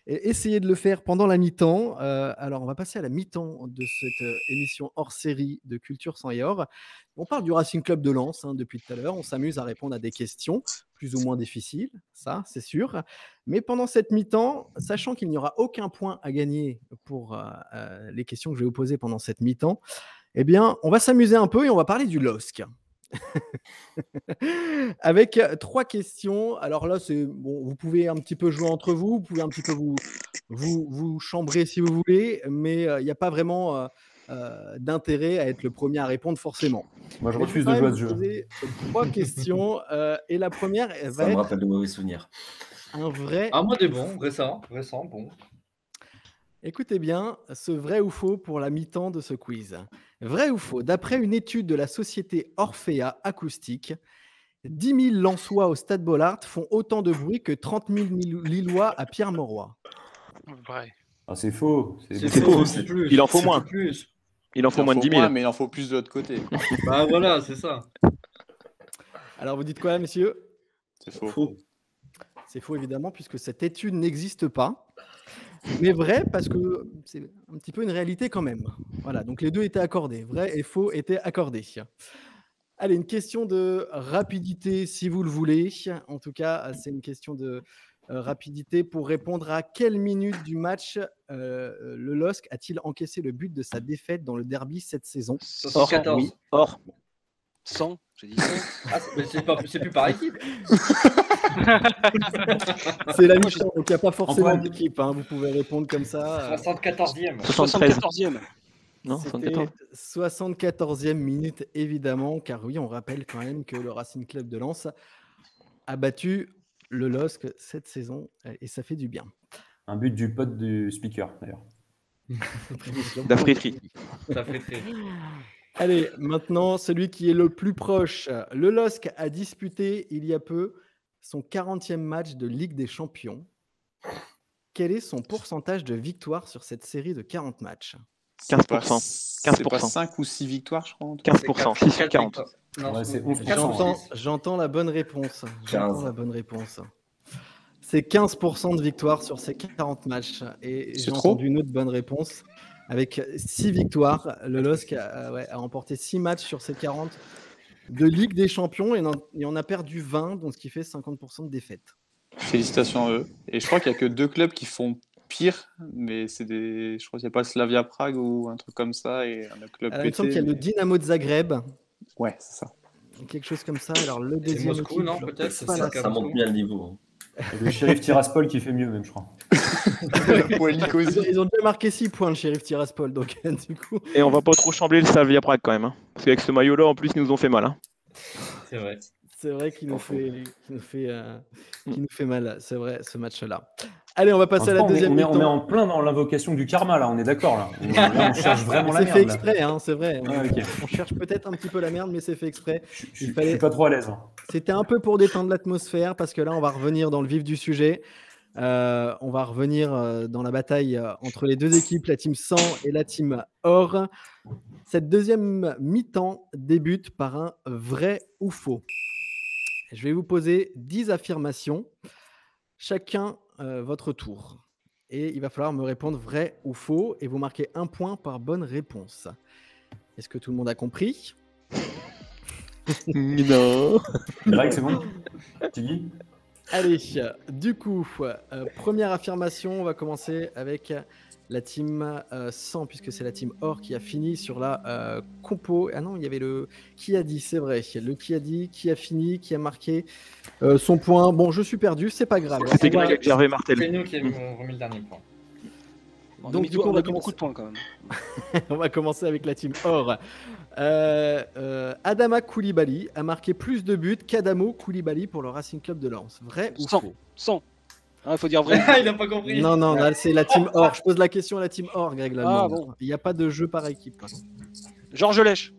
essayer de le faire pendant la mi-temps. Alors, on va passer à la mi-temps de cette émission hors série de Culture sans et or. On parle du Racing Club de Lens depuis tout à l'heure. On s'amuse à répondre à des questions plus ou moins difficiles, ça, c'est sûr. Mais pendant cette mi-temps, sachant qu'il n'y aura aucun point à gagner pour les questions que je vais vous poser pendant cette mi-temps, eh bien, on va s'amuser un peu et on va parler du LOSC. Avec 3 questions. Alors là, c'est bon, vous pouvez un petit peu jouer entre vous, vous pouvez un petit peu vous chambrer si vous voulez, mais il n'y a pas vraiment d'intérêt à être le premier à répondre forcément. Moi, je Mais refuse vais de quand jouer à même ce jeu. vous poser 3 questions et la première, elle va Ça me être rappelle de mauvais souvenirs. un vrai. Ah, moi, des bons, récent, bon. Écoutez bien, ce vrai ou faux pour la mi-temps de ce quiz. Vrai ou faux, d'après une étude de la société Orphea Acoustique, 10 000 Lensois au Stade Bollaert font autant de bruit que 30 000 Lillois à Pierre-Mauroy. Vrai. Ah, c'est faux. C'est faux, c'est plus. Il en faut c'est moins. plus. Il en faut moins de 10 000. mais il en faut plus de l'autre côté. Bah voilà, c'est ça. Alors vous dites quoi, messieurs? C'est faux. Faux. C'est faux évidemment, puisque cette étude n'existe pas. Mais vrai, parce que c'est un petit peu une réalité quand même. Voilà, donc les deux étaient accordés. Vrai et faux étaient accordés. Allez, une question de rapidité, si vous le voulez. En tout cas, c'est une question de rapidité pour répondre à quelle minute du match le LOSC a-t-il encaissé le but de sa défaite dans le derby cette saison? 74. Oui. Or. 100, j'ai dit 100. Ah, c'est plus par équipe. C'est la mi-temps, donc il n'y a pas forcément Antoine. d'équipe. Vous pouvez répondre comme ça. 74e. 73. 74e. Non, C'était 74. 74e minute, évidemment, car oui, on rappelle quand même que le Racing Club de Lens a battu le LOSC cette saison, et ça fait du bien. Un but du pote du speaker, d'ailleurs. D'Afriterie. Ça fait très. Allez, maintenant, celui qui est le plus proche. Le LOSC a disputé il y a peu son 40e match de Ligue des Champions. Quel est son pourcentage de victoire sur cette série de 40 matchs? 15%. C'est pas 5 ou 6 victoires, je crois. en tout cas. 15%. 6 sur 40. Non, Ouais, c'est 11%. J'entends la bonne réponse. 15. C'est 15% de victoire sur ces 40 matchs. Et C'est j'ai trop entendu une autre bonne réponse. Avec 6 victoires, le LOSC a remporté 6 matchs sur ces 40 de Ligue des Champions et on a perdu 20, donc ce qui fait 50% de défaites. Félicitations à eux. Et je crois qu'il n'y a que 2 clubs qui font pire, mais c'est des. Je crois qu'il n'y a pas Slavia Prague ou un truc comme ça et un autre club Il me semble qu'il y a le Dynamo de Zagreb, Ouais, c'est ça. quelque chose comme ça. Alors le C'est deuxième Moscou, équipe, non, je peut-être, retrouve pas c'est la ça, Ça monte bien le niveau. Et le shérif Tiraspol qui fait mieux, même, je crois. Ouais, Nicosie. Ils ont déjà marqué 6 points, le Sheriff Tiraspol, donc du coup. Et on va pas trop chambler le Slavia Prague quand même. Parce qu'avec ce maillot-là, en plus, ils nous ont fait mal. C'est vrai. C'est vrai qu'il nous fait mal, c'est vrai, ce match-là. Allez, on va passer à la deuxième on est mi-temps. en plein dans l'invocation du karma, là, on est d'accord, là. Là, on cherche vraiment la C'est merde. fait là. exprès, c'est vrai. Ah, ok. On cherche peut-être un petit peu la merde, mais c'est fait exprès. Je suis pas trop à l'aise. C'était un peu pour détendre l'atmosphère, parce que là, on va revenir dans le vif du sujet. On va revenir dans la bataille entre les deux équipes, la team 100 et la team Or. Cette deuxième mi-temps débute par un vrai ou faux. Je vais vous poser 10 affirmations, chacun votre tour. Et il va falloir me répondre vrai ou faux, et vous marquez 1 point par bonne réponse. Est-ce que tout le monde a compris? Non. Greg, c'est bon? Tiggy? Allez, du coup, première affirmation, on va commencer avec la team 100, puisque c'est la team Or qui a fini sur la compo. Ah non, il y avait le qui a dit, c'est vrai. Le qui a dit, qui a fini, qui a marqué son point. Bon, je suis perdu, c'est pas grave. C'était On va- Greg avec Gervais Martel. C'est nous qui avons remis le dernier point. Donc, du coup, on on va a mis beaucoup de points quand même. On va commencer avec la team Or. Adama Koulibaly a marqué plus de buts qu'Adamo Koulibaly pour le Racing Club de Lens. Vrai ou 100. faux? 100. Il faut dire vrai. Il n'a pas compris. Non, non, là, c'est la team Or. Je pose la question à la team Or, Greg Lalonde. Ah, bon. Il n'y a pas de jeu par équipe. Georges Lèche.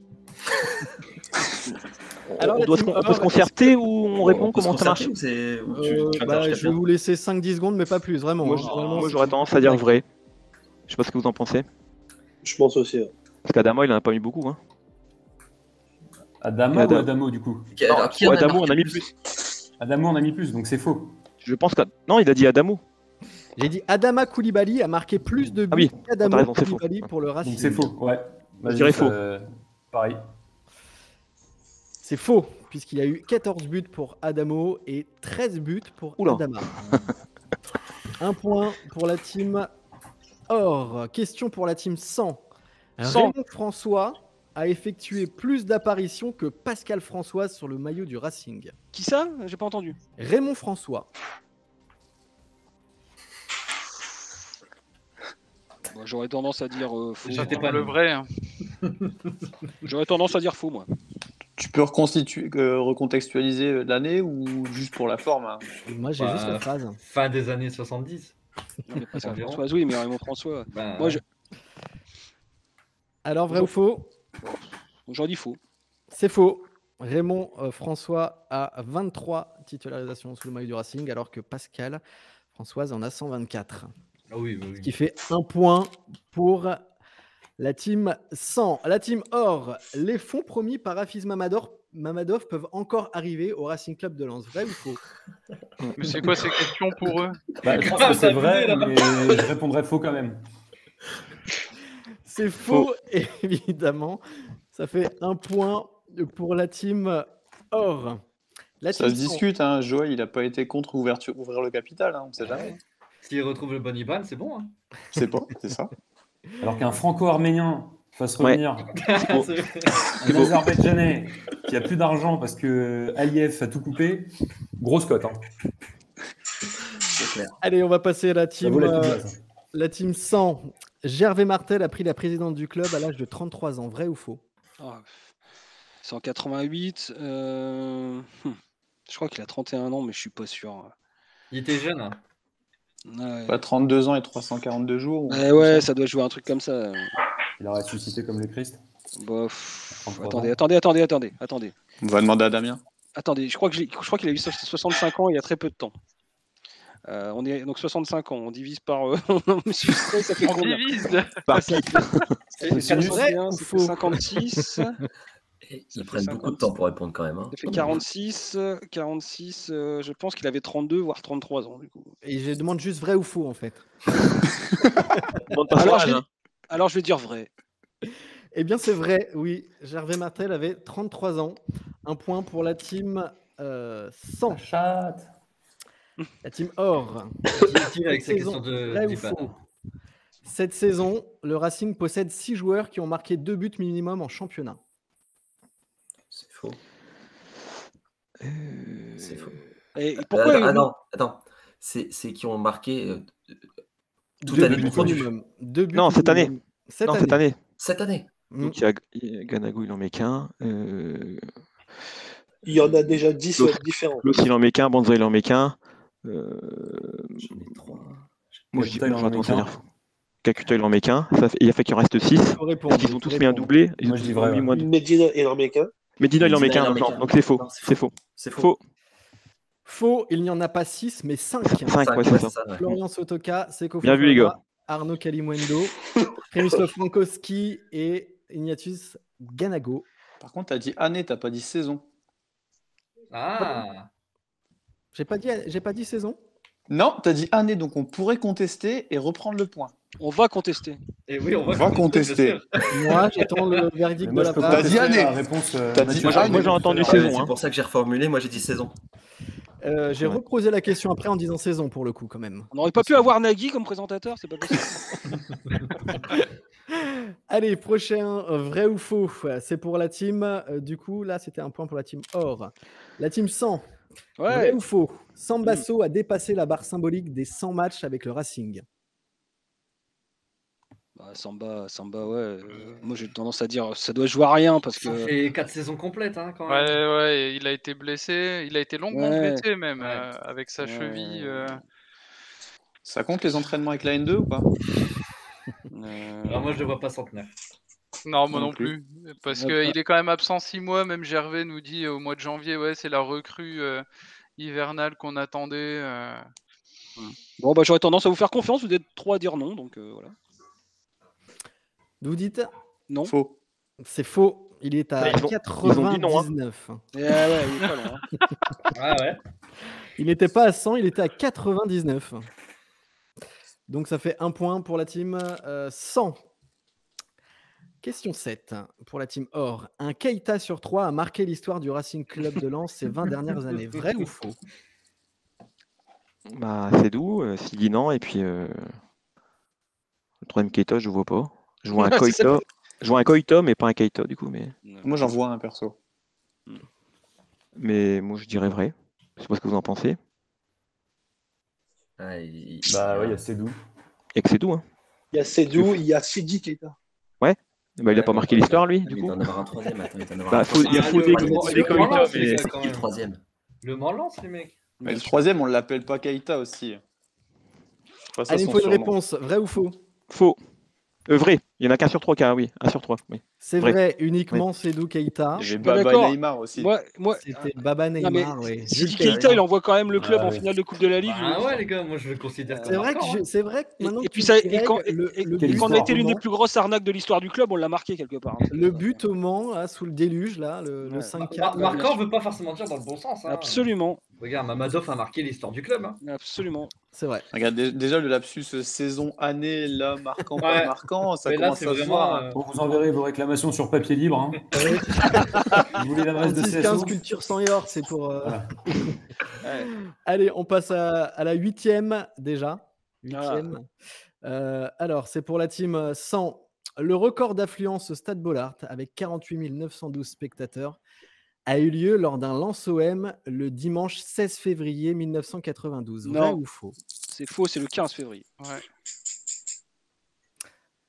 Alors, On doit se concerter ou on répond? peut se Comment ça marche? concerter ou tu Bah, interjettes je vais vous laisser 5-10 secondes, mais pas plus, vraiment. Moi, hein. Vraiment, moi, c'est- j'aurais tendance à dire vrai. Je sais pas ce que vous en pensez. Je pense aussi. Parce qu'Adamo, il en a pas mis beaucoup. Hein. Adama ou Adamo, du coup? Alors, qui en a Adamo, marqué on a mis plus plus. Adamo, on a mis plus, donc c'est faux. Je pense que. Non, il a dit Adamo. J'ai dit Adama Koulibaly a marqué plus de buts Ah oui, qu'Adamo t'as raison, c'est faux. Koulibaly pour le Racing. Donc c'est faux, ouais. Je dirais faux. Pareil. C'est faux, puisqu'il y a eu 14 buts pour Adamo et 13 buts pour Oula. Adama. 1 point pour la team Or. Question pour la team 100. 100. Raymond François a effectué plus d'apparitions que Pascal Françoise sur le maillot du Racing? Qui ça? J'ai pas entendu. Raymond François. Bon, j'aurais tendance à dire faux. J'étais pas le né. vrai. Hein. J'aurais tendance à dire faux, moi. Tu peux recontextualiser l'année ou juste pour la forme hein? Moi, j'ai juste la phrase. Fin des années 70. Non, mais Pascal Environ. François, oui, mais Raymond François. Ben, Moi, ouais. Alors, vrai ou faux? j'aurais dit faux. C'est faux. Raymond François a 23 titularisations sous le maillot du Racing, alors que Pascal Françoise en a 124. Ah oui, Ce qui fait un point pour la team 100. La team Or, les fonds promis par Hafiz Mamadov peuvent encore arriver au Racing Club de Lens. Vrai ou faux? Mais c'est quoi ces questions pour eux? Bah, je pense que c'est vrai, mais je répondrais faux quand même. C'est faux, évidemment. Ça fait un point pour la team Or. La Ça team se 100. discute, hein. Joël, il n'a pas été contre ouvrir le capital, hein, on ne sait jamais. Ouais. S'il retrouve le bon IBAN, c'est bon. Hein. C'est pas, c'est ça. Alors qu'un franco-arménien fasse Ouais. revenir un Azerbaïdjanais qui a plus d'argent parce que Aliyev a tout coupé, grosse cote. Hein. C'est clair. Allez, on va passer à la Ça team, vaut la petite place. la team 100. Gervais Martel a pris la présidente du club à l'âge de 33 ans. Vrai ou faux? Ah, 188. Je crois qu'il a 31 ans, mais je suis pas sûr. Il était jeune. Hein. Ouais, Pas 32 ans et 342 jours. ou un ouais, truc comme ouais, ça. ça doit jouer un truc comme ça. Il a ressuscité comme le Christ. Bof. 33 Attendez. On va demander à Damien. Attendez, je crois qu'il a eu 65 ans il y a très peu de temps. On est donc 65 ans, on divise par. Monsieur Stray, ça fait On combien? divise. Par Ça fait C'est juste 41, ça fait faux. 56. Ils prennent beaucoup de temps pour répondre quand même. Hein. Ça fait 46. Je pense qu'il avait 32, voire 33 ans. Du coup. Et je demande juste vrai ou faux, en fait. Demande pas Alors, son je âge, vais- hein. Alors je vais dire vrai. Eh bien, c'est vrai, oui. Gervais Martel avait 33 ans. Un point pour la team 100. Chatte. La team Or. Tire avec sa Cette question saison, de vrai ou d'IBAN. faux? Cette saison, le Racing possède 6 joueurs qui ont marqué 2 buts minimum en championnat. C'est faux. C'est faux. Et pourquoi Attends. C'est qui ont marqué toute 2 année buts confondue. minimum. 2 buts Non, cette année. minimum. Cette Non, année. cette année. Cette année. Mm. Donc, il y a Ganago, il en met qu'un. Il y en a déjà 10 L'autre. différents. L'autre, il en met qu'un. Banza, il en met qu'un. J'en ai 3. Moi, je dis, Kakuta, il en j'aurais met tendance à qu'un. dire faux. Kakuta, il en met qu'un. Il a fait qu'il en reste 6. Faut répondre. Ils ont tous faut mis un répondre. doublé. Ils Moi, ont je tous dis vrai, mis ouais. moins de- Medina et Lameka. Medina, il en met Medina, qu'un. il en met genre, qu'un. donc c'est faux. Non, C'est faux. C'est faux. Faux. Faux, il n'y en a pas 6, mais 5. 5, ouais, c'est ça. ouais. Florian Sotoka, Seko Bien vu, les Fofana, gars. Arnaud Kalimwendo, Przemysław Frankowski et Ignatius Ganago. Par contre, t'as dit année, t'as pas dit saison. Ah. J'ai pas dit saison. Non, t'as dit année, donc on pourrait contester et reprendre le point. On va contester. Et oui, on va Va contester. bien sûr. Moi, j'attends le Mais verdict de moi, je la peux part. T'as dit contester année. la réponse. T'as dit Mathieu. année. Moi, j'ai entendu Ouais, saison. C'est Hein. pour ça que j'ai reformulé. Moi, j'ai dit saison. J'ai Ouais. reposé la question après en disant saison pour le coup quand même. On n'aurait pas pu avoir Nagui comme présentateur, c'est pas possible. Allez, prochain vrai ou faux. C'est pour la team. Du coup, là, c'était un point pour la team Or. La team 100. Vrai Ouais. ou faux? Sambasso a dépassé la barre symbolique des 100 matchs avec le Racing. Bah, Samba, ouais. Moi j'ai tendance à dire ça doit jouer à rien parce Ça que. fait 4 saisons complètes hein, quand Ouais, même. ouais, il a été blessé. Il a été longuement Ouais. blessé même Ouais. avec sa Ouais. cheville. Ça compte les entraînements avec la N2 ou pas? Alors moi je ne vois pas centenaire. Non, moi Non non plus. Parce Ouais, qu'il est quand même absent 6 mois. Même Gervais nous dit au mois de janvier, ouais, c'est la recrue hivernale qu'on attendait. Bon bah j'aurais tendance à vous faire confiance, vous êtes trop à dire non, donc voilà. Vous dites Non. Faux. c'est faux. Il est à Ouais, ils ont dit non, hein. 99. Ouais, il est pas loin. Ah ouais. Il n'était pas à 100, il était à 99. Donc ça fait un point pour la team 100. Question 7 pour la team Or. Un Keita sur 3 a marqué l'histoire du Racing Club de Lens ces 20 dernières années. Vrai ou faux? Bah, c'est doux. Sidi, non. Et puis, le troisième Keita, je vois pas. Je vois un Ouais, c'est Koita. Je vois un Koito, mais pas un Keita, du coup. Moi, j'en vois un perso. Mais moi, je dirais vrai. Je sais pas ce que vous en pensez. Ah, Bah ouais, il y a Cédou. Et que c'est tout, hein. Il y a Sedou, il y a Sidi Keita. Ouais. Bah, il a pas marqué l'histoire, lui, Ah, du mais coup. il doit en avoir un troisième. Attends, il doit en avoir Bah, un il y a troisième. Fodé, le Koito, Morlance, mais les gars, C'est quand qui le même. troisième? Le Morlance, les mecs. Mais le troisième, on l'appelle pas Keita aussi. Pas ça Allez, il son faut une surnom. réponse, vrai ou faux? faux. Vrai. Il y en a qu'un sur 3 cas, oui. 1 sur 3. Oui. C'est Vrai. vrai, uniquement Sedou Keita. Il y Je suis avait pas Baba d'accord. Neymar aussi. Moi, C'était Baba non, mais Neymar, oui. Sidi Jules Keita, il envoie quand même le club Ah en oui. finale de Coupe de la Ligue. Bah ouais, les gars, moi je le considère C'est comme vrai, marquant, hein. c'est vrai que maintenant Et que puis tu ça, le et dis, quand, le et but quand on a été au l'une des Mans- plus grosses arnaques de l'histoire du club, on l'a marqué quelque part. le but au Mans, là, sous le déluge, là, le Ouais. 5-4. Marquant veut pas forcément dire dans le bon sens. Hein. Absolument, Regarde, Mamadov a marqué l'histoire du club. Hein. absolument. C'est vrai. Regarde, déjà le lapsus saison, année, là, marquant, pas Ouais. marquant, ça Mais là, commence c'est à se vraiment. voir. Bon, vous enverrez vos réclamations sur papier libre. Hein. Vous voulez l'adresse de 36-15 CSO? Culture sans York, c'est pour. Voilà. Allez, on passe à la 8e déjà. Ah. 8e. Alors, c'est pour la team 100. Le record d'affluence au Stade Bollaert, avec 48 912 spectateurs, a eu lieu lors d'un lance-OM le dimanche 16 février 1992. Vrai Non. ou faux? C'est faux, c'est le 15 février. Ouais.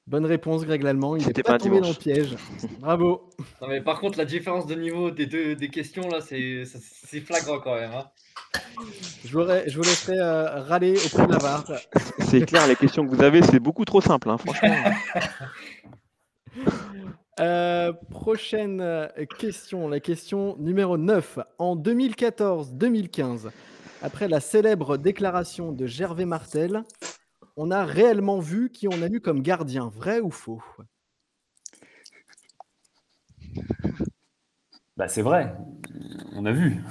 Bonne réponse, Greg Lallemand. Il n'est C'était pas pas un tombé dans le dimanche. piège. Bravo. Non, mais par contre, la différence de niveau des questions, là, c'est flagrant quand même. Hein. Je vous laisserai râler auprès de la VAR. C'est clair, les questions que vous avez, c'est beaucoup trop simple, hein, franchement. Prochaine question, la question numéro 9. En 2014-2015, après la célèbre déclaration de Gervais Martel, on a réellement vu qui on a eu comme gardien. Vrai ou faux? Bah c'est vrai. On a vu.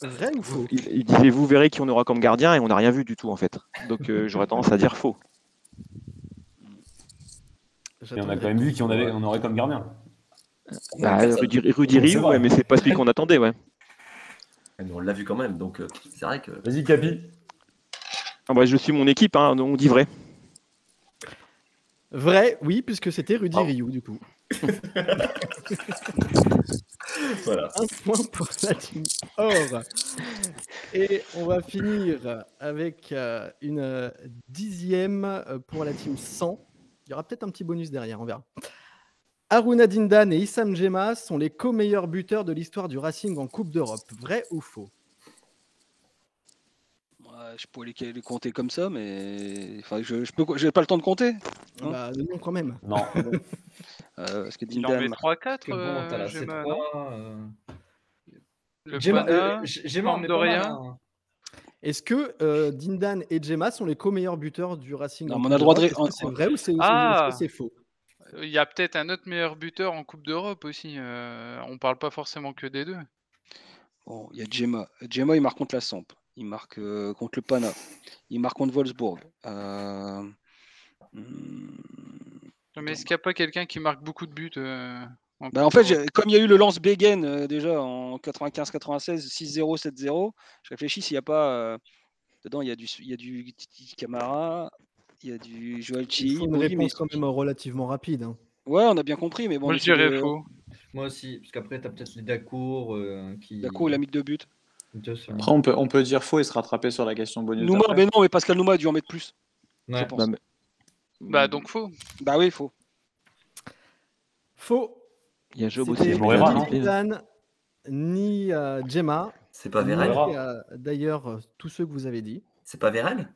Vrai ou faux? Il disait, vous verrez qui on aura comme gardien, et on n'a rien vu du tout, en fait. Donc, j'aurais tendance à dire faux. Et on a quand même vu on aurait comme gardien. Bah, Rudy C'est Rioux, vrai. ouais, mais c'est pas celui qu'on attendait, ouais. Mais on l'a vu quand même, donc c'est vrai que. Vas-y, Capi. Ah bah, je suis mon équipe, hein, donc on dit vrai. Vrai, oui, puisque c'était Rudy Oh. Rioux, du coup. Voilà. Un point pour la team or. Et on va finir avec une 10e pour la team 100. Il y aura peut-être un petit bonus derrière, on verra. Haruna Dindan et Issam Djema sont les co-meilleurs buteurs de l'histoire du Racing en Coupe d'Europe. Vrai ou faux? Ouais, je pourrais les compter comme ça, mais enfin, j'ai pas le temps de compter. Hein Bah, non, quand même. Non. Parce que Il en met Dindan. 3-4, Que bon, t'as la Gemma, C3. non Le Gemma, Pana, Gemma, on est pas mal, hein. Est-ce que Dindan et Djema sont les co-meilleurs buteurs du Racing Non, en mais Coupe on a le droit de d'Europe? Est-ce que c'est vrai ou est-ce que c'est faux? il y a peut-être un autre meilleur buteur en Coupe d'Europe aussi. On parle pas forcément que des deux. Bon, il y a Djema. Djema, il marque contre la Samp. Il marque contre le Pana. Il marque contre Wolfsburg. Mais est-ce qu'il n'y a pas quelqu'un qui marque beaucoup de buts Bah, en fait, comme il y a eu le lance Begen déjà en 95-96, 6-0, 7-0, je réfléchis s'il n'y a pas. Dedans, il y a du Titi Camara, il y a du Joel Il Chi. faut une réponse quand même relativement rapide. Hein. Ouais, on a bien compris, mais bon. Moi, je dirais faux. Moi aussi, parce qu'après, t'as peut-être les Dacour qui. Dacour, il a mis 2 buts. Après, on peut dire faux et se rattraper sur la question bonus. Nouma, d'après. mais non, mais Pascal Nouma a dû en mettre plus. Ouais. Je pense. Bah, donc faux. Bah oui, faux. Faux. Il y a Job C'était aussi. Moreira, ni non Dindan, ni Djema. C'est pas ni, Vérel? d'ailleurs, tous ceux que vous avez dit. C'est pas Vérel?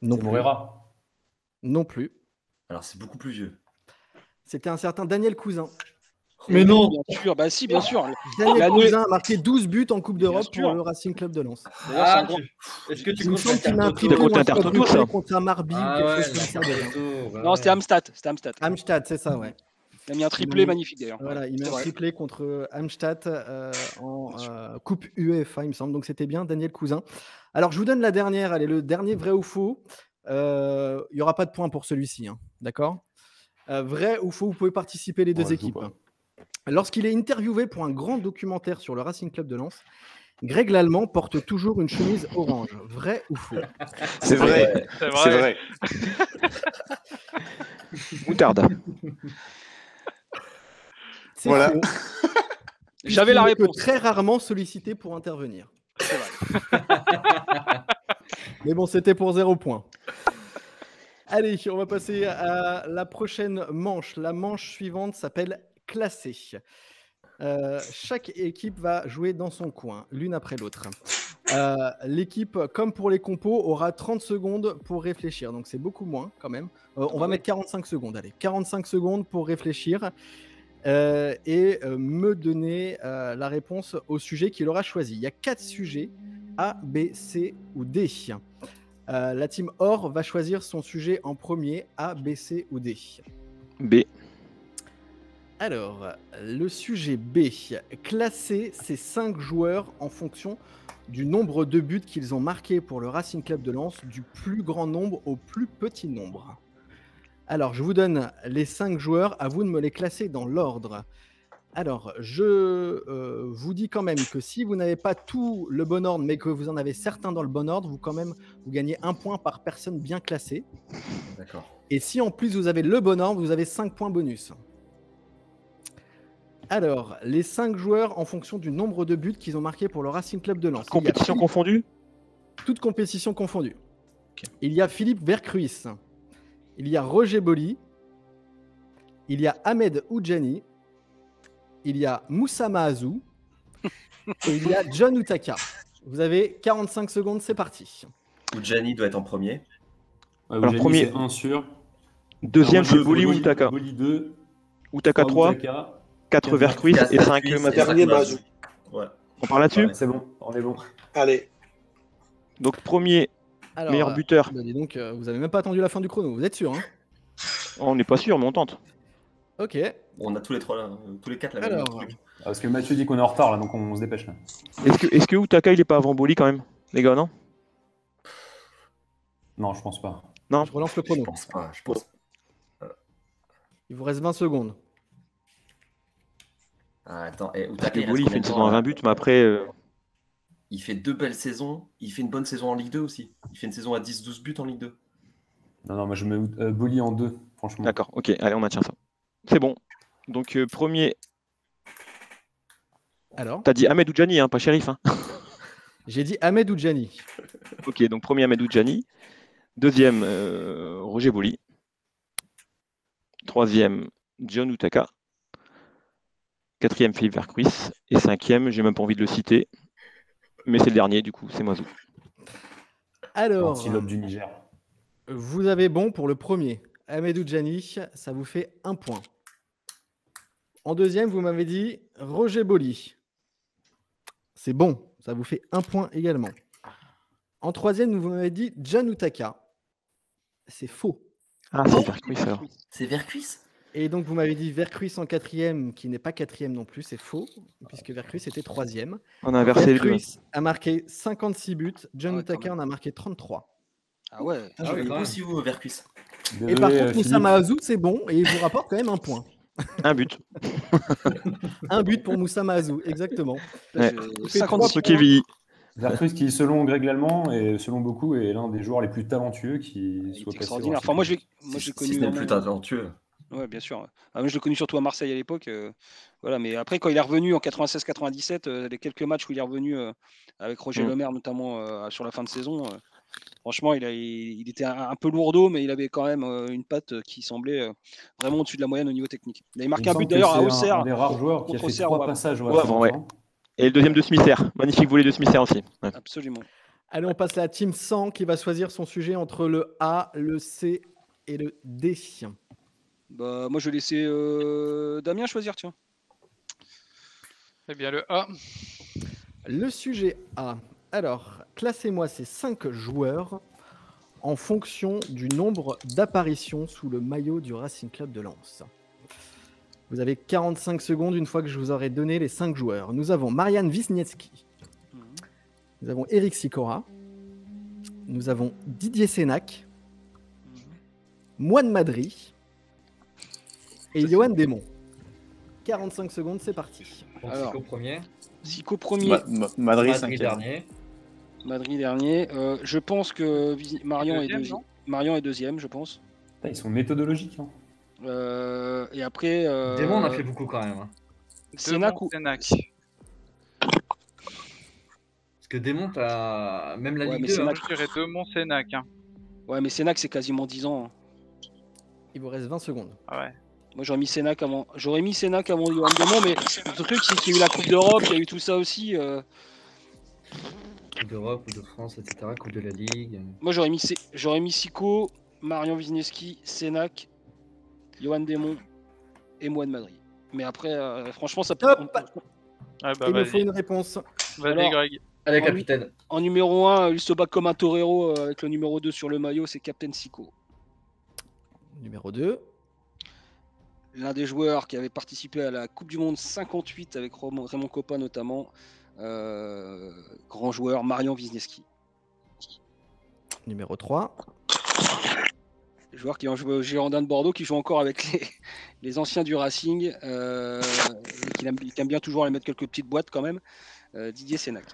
Non C'est plus. Moreira. Non plus. Alors c'est beaucoup plus vieux. C'était un certain Daniel Cousin. Mais non. Bien sûr, bah si, bien sûr. Daniel L'année- Cousin a marqué 12 buts en Coupe d'Europe sûr. pour le Racing Club de Lens. D'ailleurs, c'est un Ah, grand- est-ce que tu Il me comptes semble qu'il a un Intertoto triplé compte ou un Intertoto, quadruplé ça. contre un Marby ou Ah quelque ouais, chose comme ça. d'ailleurs. Intertoto, bah Non, ouais. c'était Amstad. C'était Amstad. Amstad, c'est ça, ouais. Il a mis un triplé magnifique d'ailleurs. Voilà, il met C'est un vrai. triplé contre Amstad en Coupe UEFA, il me semble. Donc c'était bien Daniel Cousin. Alors je vous donne la dernière. Allez, le dernier vrai ou faux. Il n'y aura pas de point pour celui-ci, hein, d'accord? Vrai ou faux, vous pouvez participer les deux Ouais, je équipes. joue pas. Lorsqu'il est interviewé pour un grand documentaire sur le Racing Club de Lens, Greg Lallemand porte toujours une chemise orange. Vrai ou faux? C'est vrai. C'est C'est vrai. Moutarde. C'est Voilà. faux. J'avais la Il n'est que réponse. très rarement sollicité pour intervenir. C'est vrai. Mais bon, c'était pour 0 point. Allez, on va passer à la prochaine manche. La manche suivante s'appelle classé. Chaque équipe va jouer dans son coin, l'une après l'autre. L'équipe, comme pour les compos, aura 30 secondes pour réfléchir. Donc c'est beaucoup moins quand même. On va mettre 45 secondes. Allez, 45 secondes pour réfléchir et me donner la réponse au sujet qu'il aura choisi. Il y a 4 sujets, A, B, C ou D. La team Or va choisir son sujet en premier, A, B, C ou D. B. Alors, le sujet B, classer ces 5 joueurs en fonction du nombre de buts qu'ils ont marqués pour le Racing Club de Lens, du plus grand nombre au plus petit nombre. Alors, je vous donne les 5 joueurs, à vous de me les classer dans l'ordre. Alors, je vous dis quand même que si vous n'avez pas tout le bon ordre, mais que vous en avez certains dans le bon ordre, vous gagnez 1 point par personne bien classée. D'accord. Et si en plus vous avez le bon ordre, vous avez 5 points bonus. Alors, les 5 joueurs en fonction du nombre de buts qu'ils ont marqués pour le Racing Club de Lens. Compétition confondue? Toute compétition confondue. Il y a Philippe Vercruis. Il y a Roger Boli. Il y a Ahmed Oudjani. Il y a Moussa Mahazou. Et il y a John Utaka. Vous avez 45 secondes, c'est parti. Oudjani doit être en premier. Ouais, Alors, Oudjani, premier- c'est 1 sûr. Deuxième, Alors, c'est Boli ou Boli- Utaka? Boli 2. Utaka 3, Utaka. 4 Vercruis Quatre et 5 Vercruis, Mazou. Dernier Mazou. Mazou. Ouais. On parle là-dessus? Ouais, c'est bon, on est bon. Allez, Donc premier, Alors, meilleur buteur. bah dis donc, vous avez même pas attendu la fin du chrono, vous êtes sûr, hein? On n'est pas sûr, mais on tente. Ok. Bon, on a tous les 3 là, tous les 4 là. Alors, truc. Ah, parce que Mathieu dit qu'on est en retard là, donc on se dépêche là. Est-ce que Utaka il est pas avant Boli quand même, les gars, non? Non, je pense pas. Non. je relance le Je chrono. pense pas. Je pense. Il vous reste 20 secondes. Ah, attends, et Parce Utaka, que il Boli reste il fait combien une de saison temps, à là 20 buts, mais après. Il fait 2 belles saisons. Il fait une bonne saison en Ligue 2 aussi. Il fait une saison à 10-12 buts en Ligue 2. Non, moi je mets Boli en 2, franchement. D'accord, ok, allez, on maintient ça. C'est bon. Donc premier, Alors, t'as dit Ahmed Oudjani, hein, pas Shérif. Hein. j'ai dit Ahmed Oudjani. Ok, donc premier Ahmed Oudjani. Deuxième, Roger Boli. Troisième, John Utaka. Quatrième, Philippe Vercruis. Et cinquième, j'ai même pas envie de le citer, mais c'est le dernier, du coup, c'est Mazou. Alors, Antilope du Niger. vous avez bon pour le premier. Ahmed Oudjani, ça vous fait 1 point. En deuxième, vous m'avez dit Roger Boli. C'est bon, ça vous fait 1 point également. En troisième, vous m'avez dit John Utaka. C'est faux. Ah, c'est Vercruis alors. C'est Vercruis. Et donc, vous m'avez dit Vercruis en quatrième, qui n'est pas quatrième non plus, c'est faux, puisque Vercruis était troisième. On a inversé les deux. Vercruis a marqué 56 buts, John Ah ouais, quand Utaka en a marqué 33. Ah ouais. Ah, je ouais, voulais quand aussi vous, Vercruis. Et par Désolé, contre, Moussa Philippe. Mahazou, c'est bon, et il vous rapporte quand même 1 point. Un but. 1 but pour Moussa Mahazou, exactement. Ouais. Vous faites 56 Ce qui est vieilli. Vercruis qui, selon Greg Lallemand et selon beaucoup, est l'un des joueurs les plus talentueux qui Il soit est passé. extraordinaire. Enfin, moi, je l'ai Si connu. ce n'est le vraiment- plus talentueux. Ouais, bien sûr. Ah, moi, je l'ai connu surtout à Marseille à l'époque. Voilà, mais après, quand il est revenu en 96-97, les quelques matchs où il est revenu avec Roger Mm. Lemaire, notamment sur la fin de saison, franchement, il était un peu lourdeau, mais il avait quand même une patte qui semblait vraiment au-dessus de la moyenne au niveau technique. Il avait marqué un but d'ailleurs à C'est Auxerre. un des rares joueurs qui a contre fait Auxerre, 3 ouais. passages au Ouais, Racing, ouais. hein. Et le deuxième de Smither. Magnifique volet de Smither aussi. Ouais. Absolument. Allez, on passe à la team 100 qui va choisir son sujet entre le A, le C et le D. Bah, moi, je vais laisser Damien choisir, tiens. Eh bien, le A. Le sujet A. Alors, classez-moi ces 5 joueurs en fonction du nombre d'apparitions sous le maillot du Racing Club de Lens. Vous avez 45 secondes une fois que je vous aurai donné les 5 joueurs. Nous avons Marian Wisniewski. Nous avons Eric Sicora. Nous avons Didier Sénac. Moine Madry. Et Johan Desmond. 45 secondes, c'est parti. Alors. Au premier. Sico premier, Madrid, Madrid 5e. dernier. Madrid dernier. Je pense que Marion est Deuxième, deuxième. non Marion est deuxième, je pense. Putain, ils sont méthodologiques. Hein. Et après. Démon, on a fait beaucoup quand même. Hein. Sénac ou. Sénac. Parce que Démon, t'as même la Ouais, Ligue mais 2. Sénac- Hein. Je dirais Demont Sénac. Hein. Ouais, mais Sénac, c'est quasiment 10 ans. Hein. Il vous reste 20 secondes. Ah ouais. Moi, j'aurais mis Sénac avant. J'aurais mis Sénac avant Johan Demont, mais le truc, c'est qu'il y a eu la Coupe d'Europe, il y a eu tout ça aussi. Coupe d'Europe, Coupe de France, etc. Coupe de la Ligue. Moi, j'aurais mis Sico, Marion Wisniewski, Sénac, Johan Demont et Moine Madrid. Mais après, franchement, ça peut. Hop. Ah bah Il me faut vas-y. une réponse. Vas-y Alors- Greg. Allez, En- capitaine. En numéro 1, il se bat comme un torero avec le numéro 2 sur le maillot, c'est Captain Sico. Numéro 2. L'un des joueurs qui avait participé à la Coupe du Monde 58 avec Raymond Coppa notamment. Grand joueur, Marion Wisniewski. Numéro 3. Joueur qui a joué au Girondins de Bordeaux, qui joue encore avec les anciens du Racing, et qui aime bien toujours aller mettre quelques petites boîtes quand même, Didier Sénac.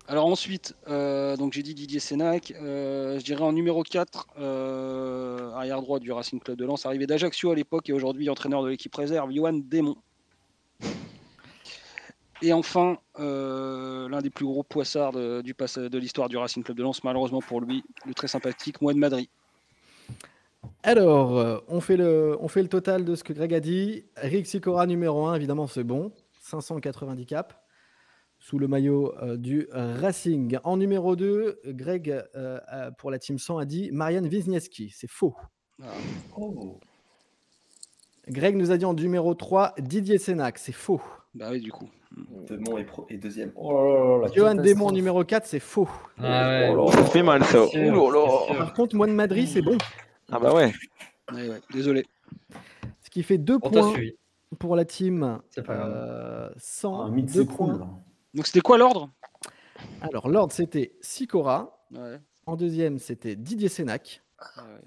Alors ensuite, donc j'ai dit Didier Sénac, je dirais en numéro 4, arrière droit du Racing Club de Lens, arrivé d'Ajaccio à l'époque et aujourd'hui entraîneur de l'équipe réserve, Johan Démon. Et enfin, l'un des plus gros poissards de l'histoire du Racing Club de Lens, malheureusement pour lui, le très sympathique Moine Madrid. Alors, on fait le total de ce que Greg a dit. Rick Sicora numéro 1, évidemment, c'est bon. 590 caps sous le maillot du Racing. En numéro 2, Greg, pour la Team 100, a dit Marian Wisniewski. C'est faux. Ah. Oh. Greg nous a dit en numéro 3, Didier Sénac. C'est faux. Bah oui, du coup. Demont est deuxième. Oh là là là, Johan catastrophe. Démon numéro 4, c'est faux. Ah ouais. Oh là Ça fait mal, ça. C'est sûr, Ouh là là. c'est sûr. Par contre, Moine Madrid, c'est bon. Ah bah ouais. Ouais, désolé. Ce qui fait 2 On t'a points suivi. pour la Team C'est pas grave. 100. Un mythe 2 s'écroule. points. Donc c'était quoi l'ordre? Alors, l'ordre, c'était Sicora. Ouais. En deuxième, c'était Didier Sénac. Ah ouais.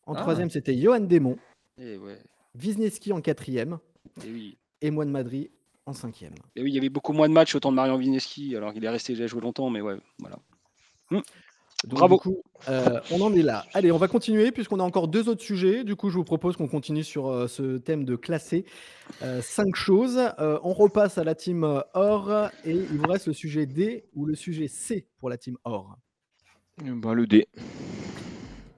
En Ah. troisième, c'était Johan Démon. Et ouais. Wisniewski en quatrième. Et oui. Et Moine Madrid en cinquième. Et oui, il y avait beaucoup moins de matchs au temps de Marion Wisniewski, alors qu'il est resté, il a joué longtemps, mais ouais, voilà. Donc, Bravo. du coup, on en est là. Allez, on va continuer puisqu'on a encore 2 autres sujets. Du coup, je vous propose qu'on continue sur ce thème de classer 5 choses. On repasse à la team Or et il vous reste le sujet D ou le sujet C pour la team Or. Bah, le D.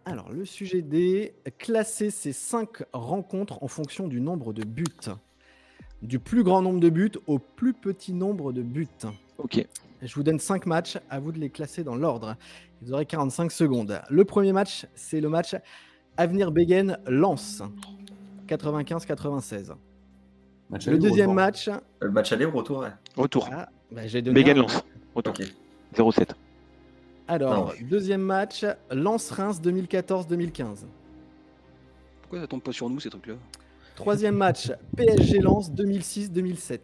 Alors, le sujet D, classer ces 5 rencontres en fonction du nombre de buts. Du plus grand nombre de buts au plus petit nombre de buts. Ok. Je vous donne 5 matchs, à vous de les classer dans l'ordre. Vous aurez 45 secondes. Le premier match, c'est le match Avenir Beggen Lens, 95-96. Match Le aller ou deuxième retour match, Le match aller ou retour, ouais. Retour. j'ai donné Bégan un. lance. Retour. Ok. 0-7. Alors, Non. deuxième match, Lens-Reims 2014-2015. Pourquoi ça tombe pas sur nous ces trucs-là? Troisième match, PSG Lens 2006-2007.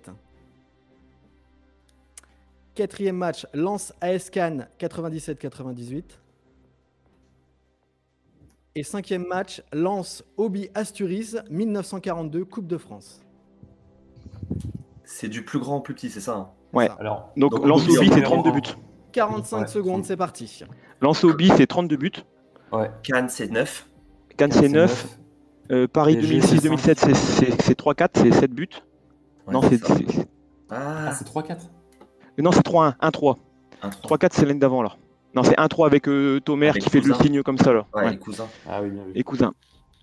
Quatrième match, Lens AS Cannes 97-98. Et cinquième match, Lens Obi Asturies 1942 Coupe de France. C'est du plus grand au plus petit, c'est ça, hein? Ouais. Alors, Donc, Donc, lance Obi, Obi, en c'est numéro 32 un. buts. 45 Ouais. secondes, c'est parti. Lance Obi, c'est 32 buts. ouais. Cannes, c'est 9. Cannes, c'est 9. Paris PSG, 2006-2007, c'est 3-4, c'est 7 buts. Ouais, Non, c'est c'est ça. Ah, Ah, c'est 3-4. non, c'est 3-1. 1-3. 1-3. 3-4, c'est l'année d'avant, là. Non, c'est 1-3 avec Tomer Avec qui fait le Cousin. signe comme ça, là. Ouais, Ouais. les cousins. Ah oui, bien vu. Et Cousin.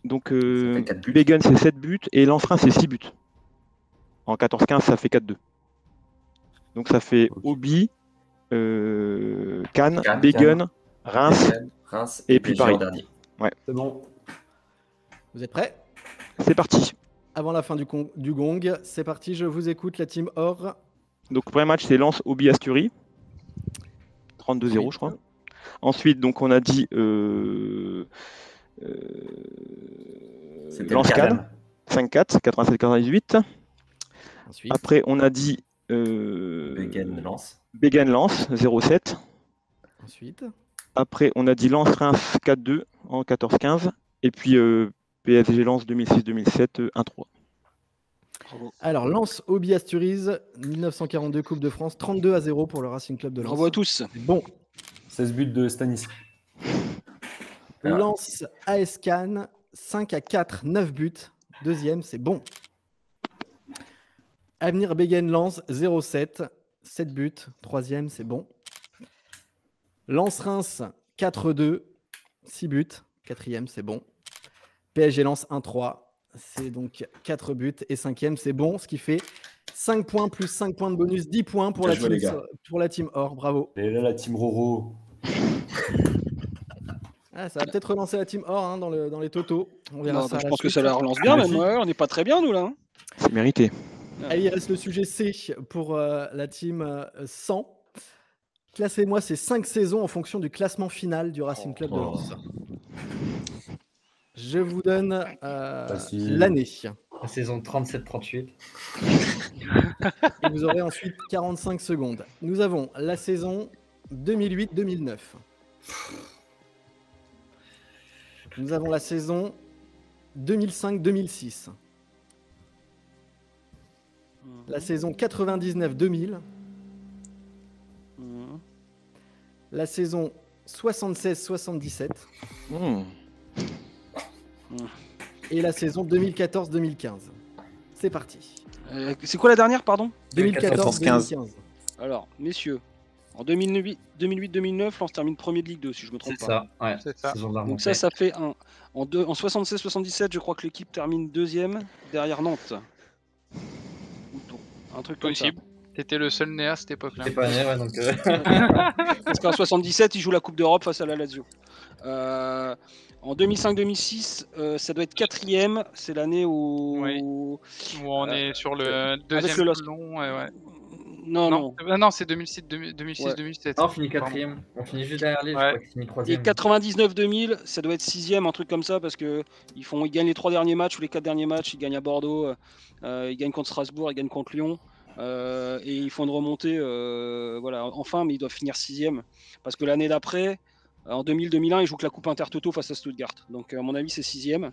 Donc, Ça fait 4 buts. Bégun, c'est 7 buts. Et Lens-Reims, c'est 6 buts. En 14-15, ça fait 4-2. Donc, ça fait Ok. Obi, Cannes, Cannes, Bégun, Reims. Reims Et et puis PSG Paris. en dernier. C'est bon. Vous êtes prêts? C'est parti. Avant la fin du gong, c'est parti, je vous écoute, la team Or. Donc, le premier match, c'est Lens, Obi, Asturies. 32-0, je crois. Ensuite, donc, on a dit C'était Lens le Cannes, Cannes. 5-4, 87-98. Ensuite, Après, on a dit Bégen, Lens. Bégan Lens, 0-7. ensuite, Après, on a dit Lens Reims 4-2 en 14-15. Et puis PSG Lens 2006-2007, 1-3. Bravo. Alors, Lens Hobby Asturies, 1942 Coupe de France, 32-0 pour le Racing Club de Lens. Bravo à tous. Bon, 16 buts de Stanis. Lens AS Cannes, 5-4, 9 buts. Deuxième, c'est bon. Avenir Béguène Lens, 0-7, 7 buts. Troisième, c'est bon. Lens Reims, 4-2, 6 buts. Quatrième, c'est bon. PSG Lens, 1-3, c'est donc 4 buts. Et cinquième, c'est bon, ce qui fait 5 points plus 5 points de bonus, 10 points pour, Bien la joué, les team, gars. pour la team Or. Bravo. Et là, la team Roro. Ah, ça va peut-être relancer la team Or dans les totaux. On verra Non, ça à je la pense que suite. ça la relance bien, même. Ouais, on n'est pas très bien, nous, là. hein. C'est mérité. Allez, il reste le sujet C pour la team 100. Classez-moi ces 5 saisons en fonction du classement final du Racing Club de Lens. Je vous donne Facile. l'année. La saison 37-38. Et vous aurez ensuite 45 secondes. Nous avons la saison 2008-2009. Nous avons la saison 2005-2006. La saison 99-2000. Mhm. La saison 76-77. Mmh. Et la saison 2014-2015. C'est parti. C'est quoi la dernière, pardon? 2014-2015. Alors, messieurs, en 2008-2009, Lens termine premier de Ligue 2, si je me trompe C'est pas. ça, ouais. C'est ça. Saison de la Donc remontée. ça fait un. En 76-77, je crois que l'équipe termine deuxième derrière Nantes. Un truc comme ça. Possible. T'étais le seul né à cette époque-là. C'est pas né, ouais, donc. Parce qu'en 77, il joue la Coupe d'Europe face à la Lazio. En 2005-2006, ça doit être quatrième. C'est l'année où. Oui. Où on est sur le avec deuxième le LOSC. long. Ouais. Non. Non, c'est 2006-2007. Non, on finit quatrième. On finit juste derrière les, je Ouais. crois qu'il finit Et troisième. 99-2000, ça doit être sixième, un truc comme ça, parce que ils gagnent les 3 derniers matchs ou les 4 derniers matchs. Ils gagnent à Bordeaux, ils gagnent contre Strasbourg, ils gagnent contre Lyon. Et ils font une remontée, voilà, enfin, mais ils doivent finir sixième. Parce que l'année d'après, en 2000-2001, ils jouent que la Coupe Intertoto face à Stuttgart. Donc, à mon avis, c'est sixième.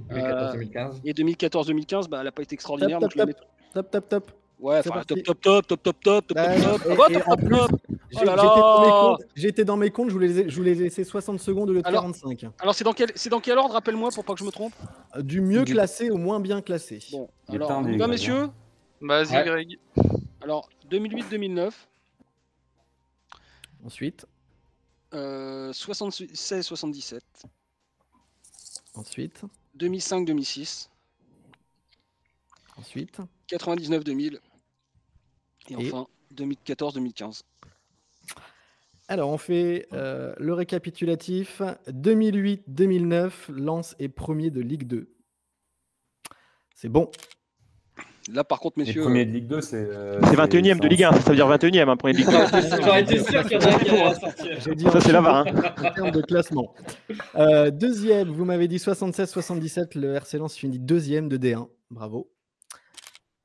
2014-2015. Et 2014-2015, bah, elle n'a pas été extraordinaire. donc je le mets- Top. Ouais, C'est enfin, parti. top. Bah, Ah, et bah, en top. plus, Oh là là. j'étais dans mes comptes, je voulais laisser 60 secondes au lieu de Alors- 45. Alors, c'est dans quel ordre, rappelle-moi, pour pas que je me trompe? Du mieux classé au moins bien classé. Bon, Il est alors, tard, on y les va, gars. messieurs. Vas-y, Ouais. Greg. Alors, 2008-2009, Ensuite, 76-77, ensuite, 2005-2006, ensuite. 99-2000, et Et enfin 2014-2015. Alors, on fait le récapitulatif. 2008-2009, Lens est premier de Ligue 2. C'est bon. Là, par contre, Les messieurs, premiers de Ligue 2, c'est. C'est 21ème de Ligue 1, ça veut dire 21ème, hein, premier de Ligue 2. J'aurais été sûr qu'il y en a un qui allait sortir. J'ai dit Ça, c'est la VAR. en termes de classement. Deuxième, vous m'avez dit 76-77, le RC Lens finit deuxième de D1. Bravo.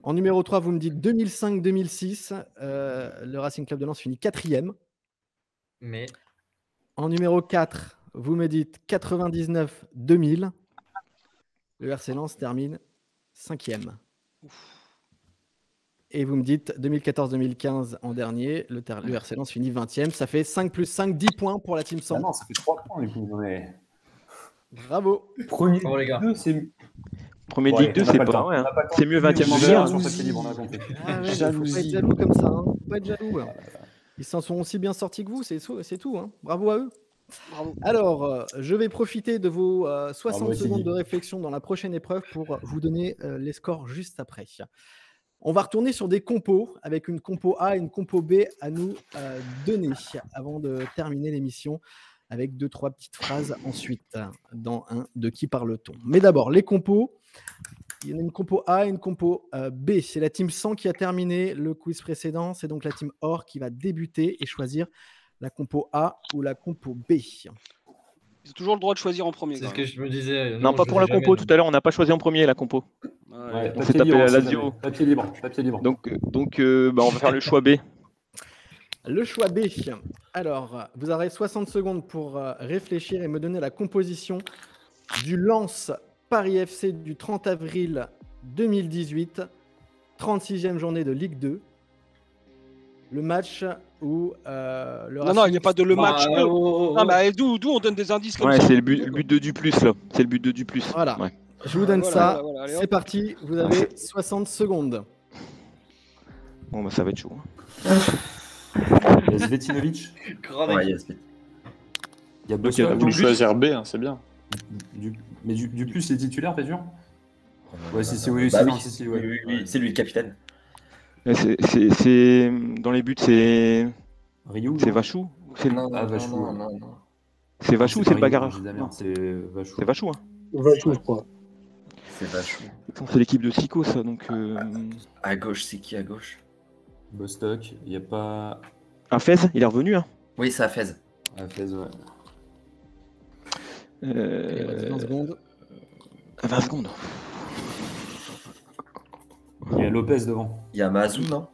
En numéro 3, vous me dites 2005-2006, le Racing Club de Lens finit quatrième. Mais En numéro 4, vous me dites 99-2000, le RC Lens termine cinquième. Et vous me dites 2014-2015 en dernier, le RC Lens finit 20e. Ça fait 5 plus 5, 10 points pour la team 100. Ah non, ça fait 3 points du coup. Mais... Bravo. Premier Bravo, les gars. de Ligue 2, c'est. Premier de Ouais, Ligue 2, on n'a c'est pas le pas temps. ouais, On hein. n'a pas le temps. C'est mieux 20e en Jalousie. Ligue 1. Sur cette libre, on a compris. Ah ouais, faut pas être Jalousie. jaloux comme ça. Hein. Faut pas être jaloux. Ils s'en sont aussi bien sortis que vous, c'est tout. Hein. Bravo à eux. bravo. Alors, je vais profiter de vos 60 Bravo, secondes Sidi. de réflexion dans la prochaine épreuve pour vous donner les scores juste après. On va retourner sur des compos avec une compo A et une compo B à nous donner avant de terminer l'émission avec 2-3 petites phrases ensuite dans un de qui parle-t-on. Mais d'abord, les compos. Il y en a une compo A et une compo B. C'est la team 100 qui a terminé le quiz précédent. C'est donc la team Or qui va débuter et choisir la compo A ou la compo B. Ils ont toujours le droit de choisir en premier. c'est quand ce même. que je me disais. Non, pas je pour le la sais compo. jamais. Tout à l'heure, on n'a pas choisi en premier la compo. Ouais. Ouais, On s'est papier tapé libre, la si Lazio. jamais. Papier libre. Donc bah, on va faire le choix B. Le choix B. Alors, vous aurez 60 secondes pour réfléchir et me donner la composition du Lens Paris FC du 30 avril 2018 36e journée de Ligue 2. Le match où le Non, Racing... il n'y a pas de le match. Ah, oh. Non, mais d'où on donne des indices comme Ouais, ça. c'est le but de Duplus là. C'est le but de Duplus. Voilà. Ouais. Je vous donne Voilà, ça. voilà, allez, C'est hop. parti. Vous avez 60 secondes. Bon, bah ça va être chaud. Il y a Svetinovic, Ouais, yes. il y a Ok, Boston. donc, Tu peux choisir B, hein, c'est bien. Mais du plus, c'est titulaire, t'es sûr? Ouais, si, oui, Bah si, oui. non, si, ouais. Oui, c'est lui le capitaine. C'est dans les buts, c'est Ryu, c'est non Vachou. C'est Ah, Vachou, ouais. non. c'est Vachou, c'est pas le Ryu, bagarreur. je dis de la Non, merde, c'est Vachou. c'est Vachou. Hein. Vachou, je crois. C'est vachement. C'est l'équipe de Sico, ça. Donc À gauche, c'est qui à gauche? Bostock, il n'y a pas. Fez, il est revenu. Hein. Oui, c'est à Fez. Ah, Fez, ouais. Il reste 20 secondes. 20 secondes. Il y a Lopez devant. Il y a Mazou, non?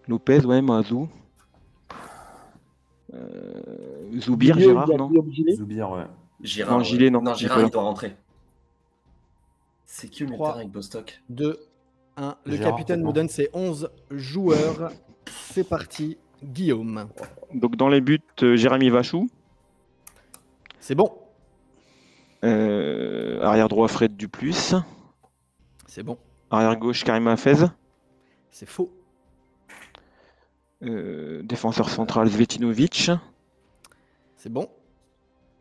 Lopez, ouais, Mazou. Zoubir, Milieu, Gérard, il y a non? Guillaume Gillet. Zoubir, ouais. Girard. Non, Gilet, non. Non, Girard, Nicolas. il doit rentrer. C'est qui le milieu de 3. terrain avec Bostock? 2, 1. Le Gérard, capitaine peut-être nous donne ses 11 joueurs. C'est parti. Guillaume. Donc dans les buts, Jérémy Vachou. C'est bon. Arrière droit, Fred Duplus. C'est bon. Arrière gauche, Karim Hafez. C'est faux. Défenseur central, Svetinovic. C'est bon.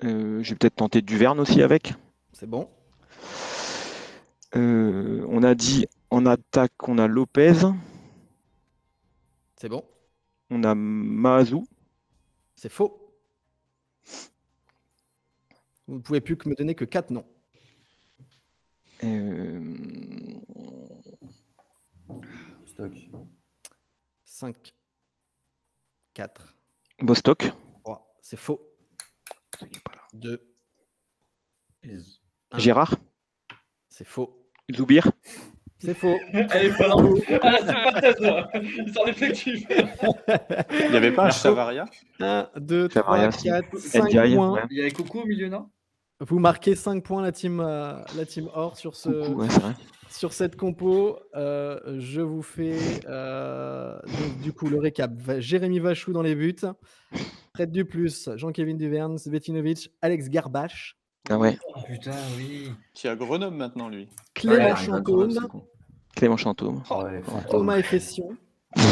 Je vais peut-être tenter Duverne aussi avec. C'est bon. On a dit en attaque, on a Lopez. C'est bon. On a Mazou. C'est faux. Vous ne pouvez plus que me donner que 4 noms. Bostock. 5, 4, Bostock. 3. C'est faux. 2. Gérard. C'est faux. Zoubir. C'est faux. Allez, pas là. Ah, c'est pas tête, là. Ils sont effectifs. Il n'y avait pas un Chavaria? 1, 2, 3, Chavaria, si. 4, 5 Ndiaye, points. ouais. Il y avait Coco au milieu, non? Vous marquez 5 points la team Or sur, Coucou, ouais, c'est vrai. sur cette compo. Je vous fais donc, du coup le récap. Jérémy Vachou dans les buts. Fred Duplus, Jean-Kévin Duverne, Svetinovic, Alex Garbache, Ah ouais. Oh putain, oui. Qui est à Grenoble maintenant, lui. Clément Ouais, il arrive à Grenoble, Chantôme, c'est con. Clément Chantôme. Oh, ouais, Thomas Efession, Ça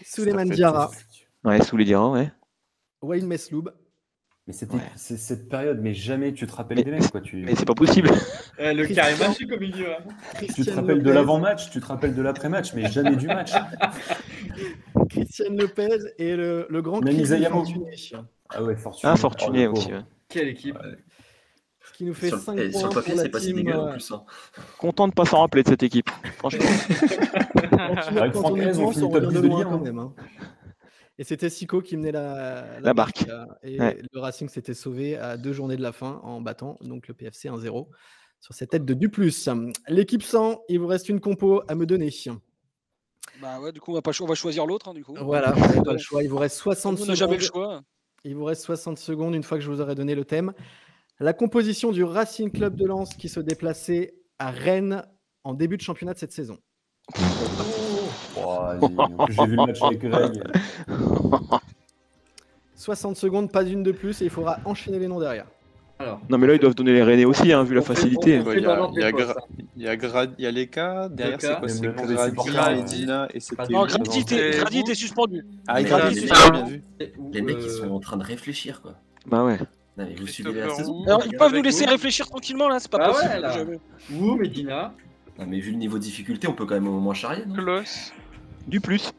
Souleymane fait Diarra, Ouais, sous les dirants, ouais. Wayne Mesloub. Mais c'était Ouais. c'est cette période, mais jamais tu te rappelles des mecs, quoi. Mais c'est pas possible. Le carré magique au milieu. Hein. Tu te Christian rappelles de Lopez, l'avant-match, tu te rappelles de l'après-match, mais jamais du match. Christian Lopez et le grand Nani Chris Zayamo. Fortuné, Ah ouais, Fortuné. Ah, Fortuné Oh, le aussi, pauvre. ouais. Quelle équipe. ce qui nous fait Sur 5 le, et points sur le papier, pour la c'est pas si team. dégueu en plus. Hein. Content de pas s'en rappeler de cette équipe. Franchement. Avec Quand Franck on y Reyes, on pense, finit on top revient 10 de de loin Ligue 1, quand hein. même. Hein. Et c'était Sico qui menait la barque. Et Ouais. le Racing s'était sauvé à 2 journées de la fin en battant donc le PFC 1-0 sur cette tête de Duplus. L'équipe 100, il vous reste une compo à me donner. Bah ouais, du coup, on va choisir l'autre, hein, du coup. Voilà, vous n'avez pas le choix. Il vous reste 60 On n'a jamais le secondes. choix. Il vous reste 60 secondes une fois que je vous aurai donné le thème. La composition du Racing Club de Lens qui se déplaçait à Rennes en début de championnat de cette saison. Oh, vas-y. En plus, j'ai vu le match avec Greg. 60 secondes, pas une de plus, et il faudra enchaîner les noms derrière. Alors. Non, mais là, ils doivent donner les Rennais aussi, hein, vu la On fait- facilité. on fait Ouais, il y dans a- l'ordre il y a des postes, Gra- hein. Il y a il y a Leka, derrière c'est Leka. quoi? C'est Même le nom des Gradia supporters, et Dina et c'était. Non, lui. Grady était suspendu. Ah, Mais Grady, les c'est mecs- ça, bien vu. Les mecs, ils sont en train de réfléchir, quoi. Bah ouais. Non, mais vous suivez la Christopher saison? Wu. Alors, ils peuvent nous Avec laisser vous. réfléchir tranquillement, là, c'est pas Bah possible. ouais, là. Jamais. Ou Medina. Non, mais vu le niveau de difficulté, on peut quand même au moins charrier, non? Clos. Du plus.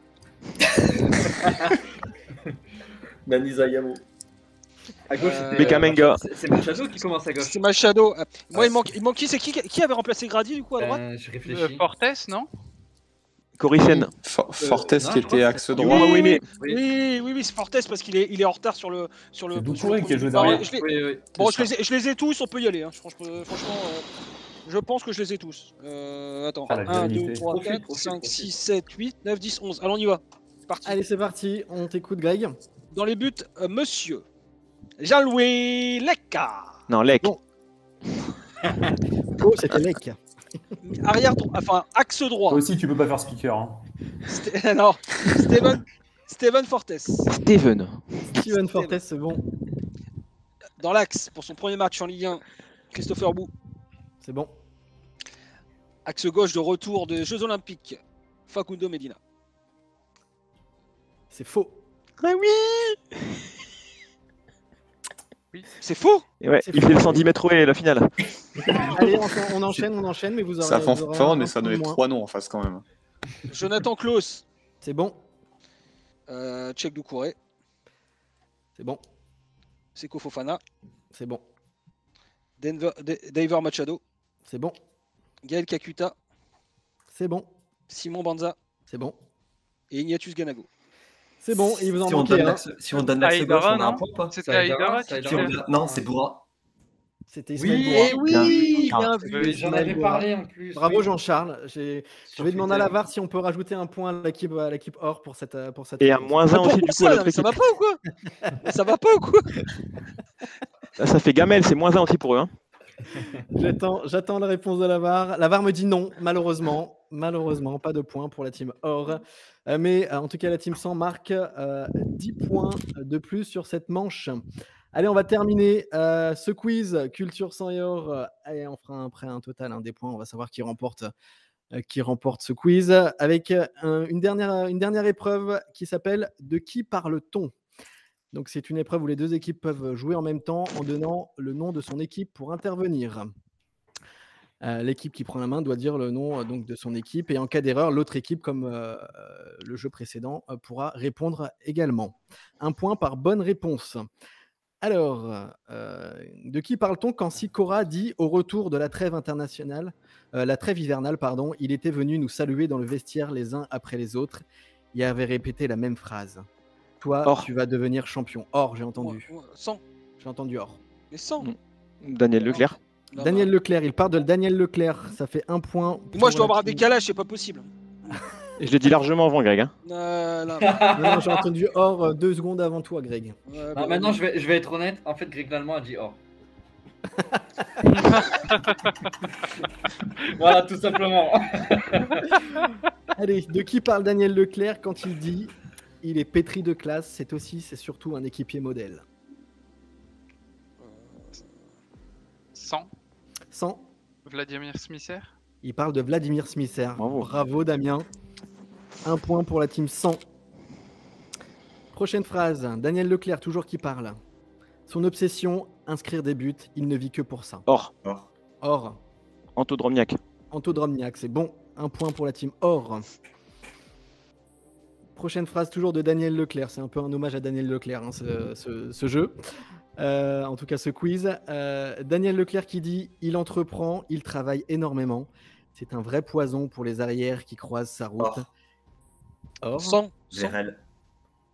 Nani Zayamo. À gauche, Euh, c'était. Bekamenga. C'est Machado qui commence à gauche. C'est Machado. Moi, Ouais, il manque qui? C'est qui avait remplacé Grady, du coup, à droite? Je réfléchis. Fortes, non? Coricen. Fortes non, qui je crois était que axe c'est- droit. Oui, mais Oui, c'est Fortes parce qu'il est en retard sur le. C'est Doucouré qui a joué Bon, derrière. je les- Oui. Bon, je les ai tous, on peut y aller. Hein. Franchement, je pense que je les ai tous. Attends, Ah, la 1, 2, virilité. 3, Profil, 4, profil, 5, profil. 6, 7, 8, 9, 10, 11. Allons, on y va. C'est parti. Allez, c'est parti, on t'écoute, Greg. Dans les buts, monsieur Jean-Louis Lecca. non, Lec. Bon. Oh, c'était mec. Arrière droit, enfin axe droit. Toi aussi, tu peux pas faire speaker. Hein. Non, Steven Fortes. Steven. Steven Fortes, c'est bon. Dans l'axe, pour son premier match en Ligue 1, Christopher Bou. C'est bon. Axe gauche de retour des Jeux Olympiques, Facundo Medina. C'est faux. Ah oui. C'est faux. Et ouais, C'est il faux. fait le 110 mètres et la finale. Allez, on enchaîne, mais vous aurez. Ça vous aurez fanfaronne, un mais ça point donnait de moins. 3 noms en face quand même. Jonathan Klaus, C'est bon. Tchèque Doucouré, C'est bon. Seko Fofana, C'est bon. Daver Machado, C'est bon. Gaël Kakuta, C'est bon. Simon Banza C'est bon. et Ignatius Ganago. C'est bon. Il vous en Si on manquait donne un. l'axe si on donne l'axe Aïdara, gauche, on a un non point ou pas? C'était Aïdara qui Si on donne- Non, c'est Bourra. C'était Ismaël Oui, Bourra. Oui, Bien. bien vu. Oui, J'en Ismaël avais Bourra. parlé en plus. Bravo oui. Jean-Charles. Je vais demander à la VAR si on peut rajouter un point à l'équipe or pour cette Et un réponse. moins 1 aussi, du coup, à ça, l'autre mais ça équipe. va pas ou quoi? Ça va pas ou quoi? Là, ça fait gamelle, c'est moins 1 aussi pour eux. Hein. J'attends la réponse de la VAR. La VAR me dit non, malheureusement. Malheureusement, pas de points pour la team or. Mais en tout cas, la team 100 marque 10 points de plus sur cette manche. Allez, on va terminer ce quiz Culture 100 et or. Et on fera après un total des points. On va savoir qui remporte ce quiz avec une dernière épreuve qui s'appelle « De qui parle-t-on ?» Donc, c'est une épreuve où les deux équipes peuvent jouer en même temps en donnant le nom de son équipe pour intervenir. L'équipe qui prend la main doit dire le nom donc, de son équipe et en cas d'erreur, l'autre équipe, comme le jeu précédent, pourra répondre également. Un point par bonne réponse. Alors, de qui parle-t-on quand Sikora dit au retour de la trêve internationale, la trêve hivernale, pardon, il était venu nous saluer dans le vestiaire les uns après les autres et avait répété la même phrase. Toi, Or. tu vas devenir champion. Or, j'ai entendu. 100. J'ai entendu or. Mais 100. Daniel Leclerc. Non, Daniel Leclerc, il part de Daniel Leclerc. Ça fait un point. Moi, pour je dois la avoir un team. décalage, c'est pas possible. Et je l'ai dit largement avant, Greg. Hein. Non, Non, j'ai entendu or 2 secondes avant toi, Greg. ouais, Non, maintenant, je vais être honnête. En fait, Greg Lallemand a dit or. Voilà, tout simplement. Allez, de qui parle Daniel Leclerc quand il dit il est pétri de classe, c'est surtout un équipier modèle. 100. 100, Vladimir Smisser. il parle de Vladimir Smisser. Bravo. Bravo Damien. Un point pour la team 100. Prochaine phrase, Daniel Leclerc, toujours qui parle. Son obsession, inscrire des buts, il ne vit que pour ça. Or. Or, Anto Dromniak. Anto Dromniak, c'est bon. Un point pour la team or. Prochaine phrase, toujours de Daniel Leclerc. C'est un peu un hommage à Daniel Leclerc, hein, ce jeu. En tout cas, ce quiz. Daniel Leclerc qui dit « Il entreprend, il travaille énormément. C'est un vrai poison pour les arrières qui croisent sa route. » Or, 100. Vérel.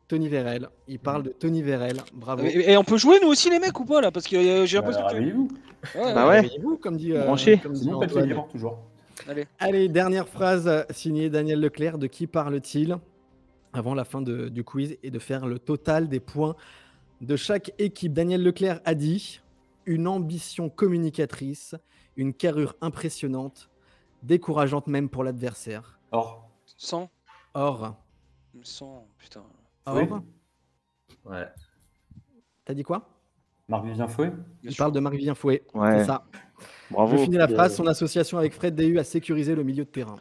Tony Vérel. Il parle de Tony Vérel. Bravo. Et on peut jouer nous aussi les mecs ou pas là? Parce que j'ai l'impression que... Réveillez-vous. Bah ouais. Réveillez-vous, comme dit, Branché. comme dit Sinon, pas de Antoine. libre, toujours. Allez, dernière phrase signée Daniel Leclerc. De qui parle-t-il avant la fin du quiz et de faire le total des points de chaque équipe? Daniel Leclerc a dit une ambition communicatrice, une carrure impressionnante, décourageante même pour l'adversaire. Or. 100. Or, 100, putain. or, Oui. Ouais. t'as dit quoi? Marc-Vivien Fouet. Il parle de Marc-Vivien Fouet. Ouais. C'est ça. Bravo. Je finis la phrase. Son association avec Fred Déhu a sécurisé le milieu de terrain.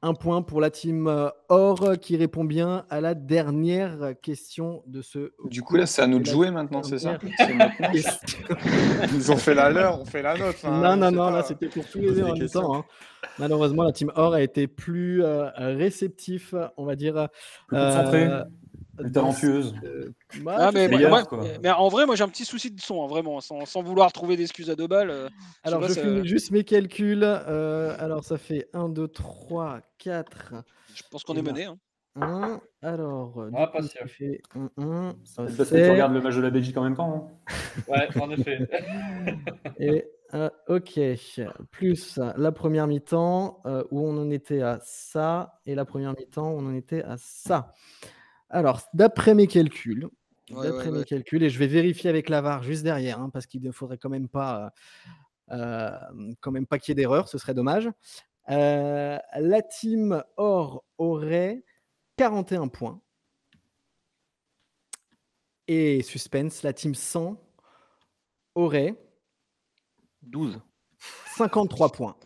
Un point pour la team or qui répond bien à la dernière question de ce. Du coup, là, c'est à nous de jouer maintenant, c'est ça? dernière C'est notre manche. Ils ont fait la leur, on fait la nôtre. hein, Non, je sais non, pas. là c'était pour tous les Poser deux des en même questions. temps. Hein. Malheureusement, la team or a été plus réceptif, on va dire. Plus concentrée, plus dans talentueuse. bah, Ah, je mais, sais meilleur, pas. quoi. mais en vrai, moi j'ai un petit souci de son, hein, vraiment, sans vouloir trouver d'excuses à 2 balles. Alors, sais je pas, finis juste mes calculs. Alors, ça fait 1, 2, 3, 4. je pense qu'on est mené. Hein. 1. Alors, Ah, du pas coup, sûr. ça fait 1. C'est parce que tu regardes le match de la Belgique en même temps. Hein. Ouais, en effet. Et ok, plus la première mi-temps où on en était à ça, et la première mi-temps où on en était à ça. Alors, d'après mes calculs, et je vais vérifier avec la VAR juste derrière, hein, parce qu'il ne faudrait quand même pas Quand même pas qu'il y ait d'erreur, ce serait dommage. La team Or aurait 41 points. Et suspense, la team 100 aurait 12. 53 points.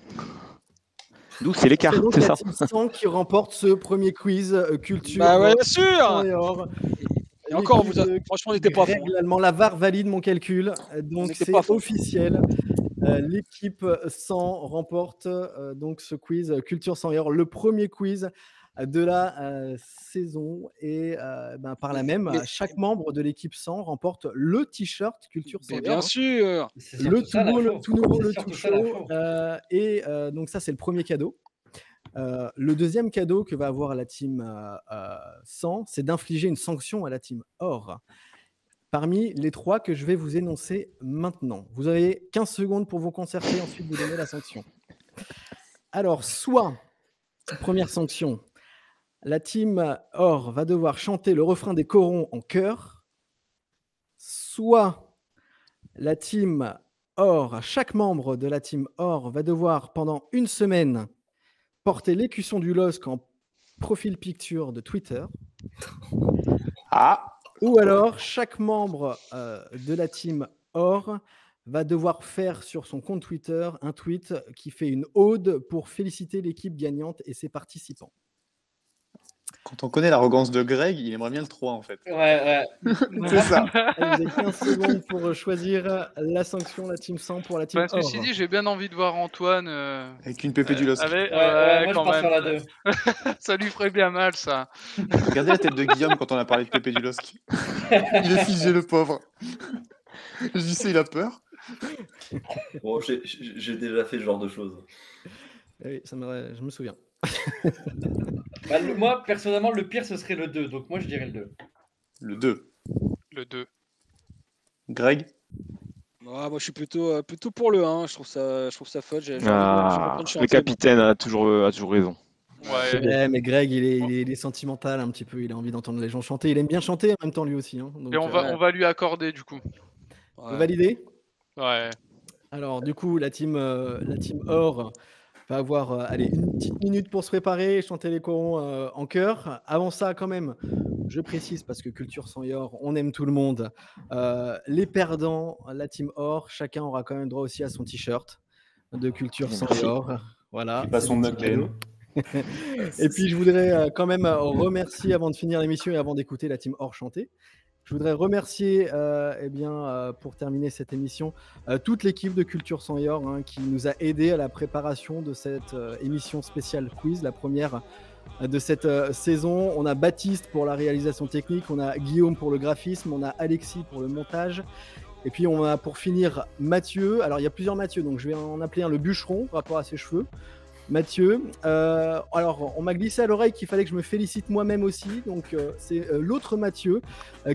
12, c'est l'écart, C'est donc c'est la ça. team 100 qui remporte ce premier quiz culture. Bah ouais, bien sûr. 100 et Or. Et encore, L'équipe franchement, on n'était pas fort. Règlement, la VAR valide mon calcul. Donc n'était c'est pas fort. officiel. L'équipe 100 remporte donc ce quiz Culture 100 et Or, le premier quiz de la saison. Et par là même, chaque membre de l'équipe 100 remporte le t-shirt Culture 100 et Or. Bien sûr. Le tout beau, le tout nouveau, le tout chaud. Donc ça, c'est le premier cadeau. Le deuxième cadeau que va avoir la team 100, c'est d'infliger une sanction à la team Or. Parmi les 3 que je vais vous énoncer maintenant. Vous avez 15 secondes pour vous concerter, ensuite vous donner la sanction. Alors, soit, première sanction, la team Or va devoir chanter le refrain des corons en chœur, soit la team Or, chaque membre de la team Or va devoir pendant une semaine porter l'écusson du LOSC en profil picture de Twitter. Ou alors, chaque membre de la team Or va devoir faire sur son compte Twitter un tweet qui fait une ode pour féliciter l'équipe gagnante et ses participants. Quand on connaît l'arrogance de Greg, il aimerait bien le 3 en fait. Ouais. C'est ça. Allez, vous avez 15 secondes pour choisir la sanction, la team 100 pour la team Bah, Or. ceci dit, j'ai bien envie de voir Antoine. Avec une pépé du LOSC. moi, quand je pars sur la même. 2. Ça lui ferait bien mal, ça. Regardez la tête de Guillaume quand on a parlé de pépé du LOSC. Il est figé, le pauvre. Je dis ça, il a peur. Bon, j'ai déjà fait ce genre de choses. Oui, je me souviens. Moi, personnellement, le pire, ce serait le 2. Donc, moi, je dirais le 2. Le 2. Le 2. Greg? Moi, je suis plutôt pour le 1. Je trouve ça fun. J'ai envie de chanter, Le capitaine a toujours raison. Ouais. Mais Greg, il est sentimental un petit peu. Il a envie d'entendre les gens chanter. Il aime bien chanter en même temps lui aussi. Hein. Donc, Et on va lui accorder du coup. Validé? Ouais. Alors du coup, la team Or va avoir une petite minute pour se préparer, chanter les corons en chœur. Avant ça, quand même, je précise parce que Culture 100 et Or, on aime tout le monde. Les perdants, la team Or, chacun aura quand même droit aussi à son t-shirt de Culture 100 et Or. Voilà. Et pas son mug PM. Et puis je voudrais quand même remercier avant de finir l'émission et avant d'écouter la team Or chanter. Je voudrais remercier pour terminer cette émission toute l'équipe de Culture 100 et Or qui nous a aidés à la préparation de cette émission spéciale quiz, la première de cette saison. On a Baptiste pour la réalisation technique, on a Guillaume pour le graphisme, on a Alexis pour le montage. Et puis on a pour finir Mathieu. Alors il y a plusieurs Mathieu, donc je vais en appeler un le bûcheron par rapport à ses cheveux. Mathieu, alors on m'a glissé à l'oreille qu'il fallait que je me félicite moi-même aussi, donc c'est l'autre Mathieu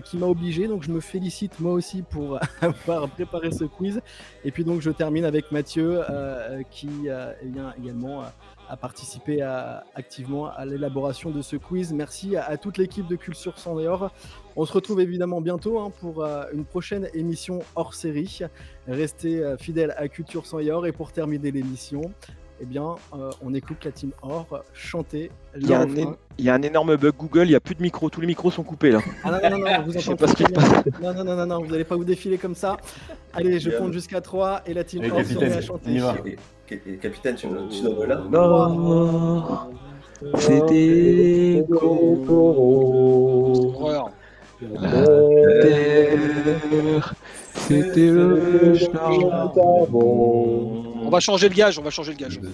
qui m'a obligé, donc je me félicite moi aussi pour avoir préparé ce quiz. Et puis donc je termine avec Mathieu qui également a participé activement à l'élaboration de ce quiz. Merci à toute l'équipe de Culture 100 et Or. On se retrouve évidemment bientôt pour une prochaine émission hors série. Restez fidèles à Culture 100 et Or, et pour terminer l'émission, on écoute la team Or chanter. Il y a un énorme bug Google, il n'y a plus de micro, tous les micros sont coupés là. Ah non, vous entendez pas ce qui se passe. Non, vous n'allez pas vous défiler comme ça. Allez, je compte jusqu'à 3 et la team Or se met à chanter. Et capitaine, tu donnes là. Non, c'était la terre, c'était le charbon. On va changer le gage. Le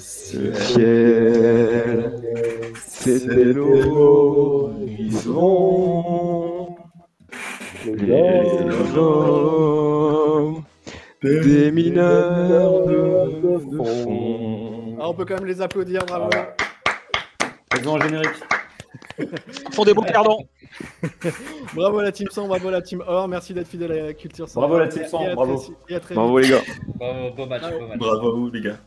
ciel, c'était l'horizon. Les hommes, des mineurs de fond. On peut quand même les applaudir, bravo. Faisons un générique. Ils font des bons perdants. Bravo la team 100, bravo la team Or, merci d'être fidèle à la Culture 100. Bravo la team 100, bravo. Et à très vite. Bravo les gars. Beau match. Bravo les gars.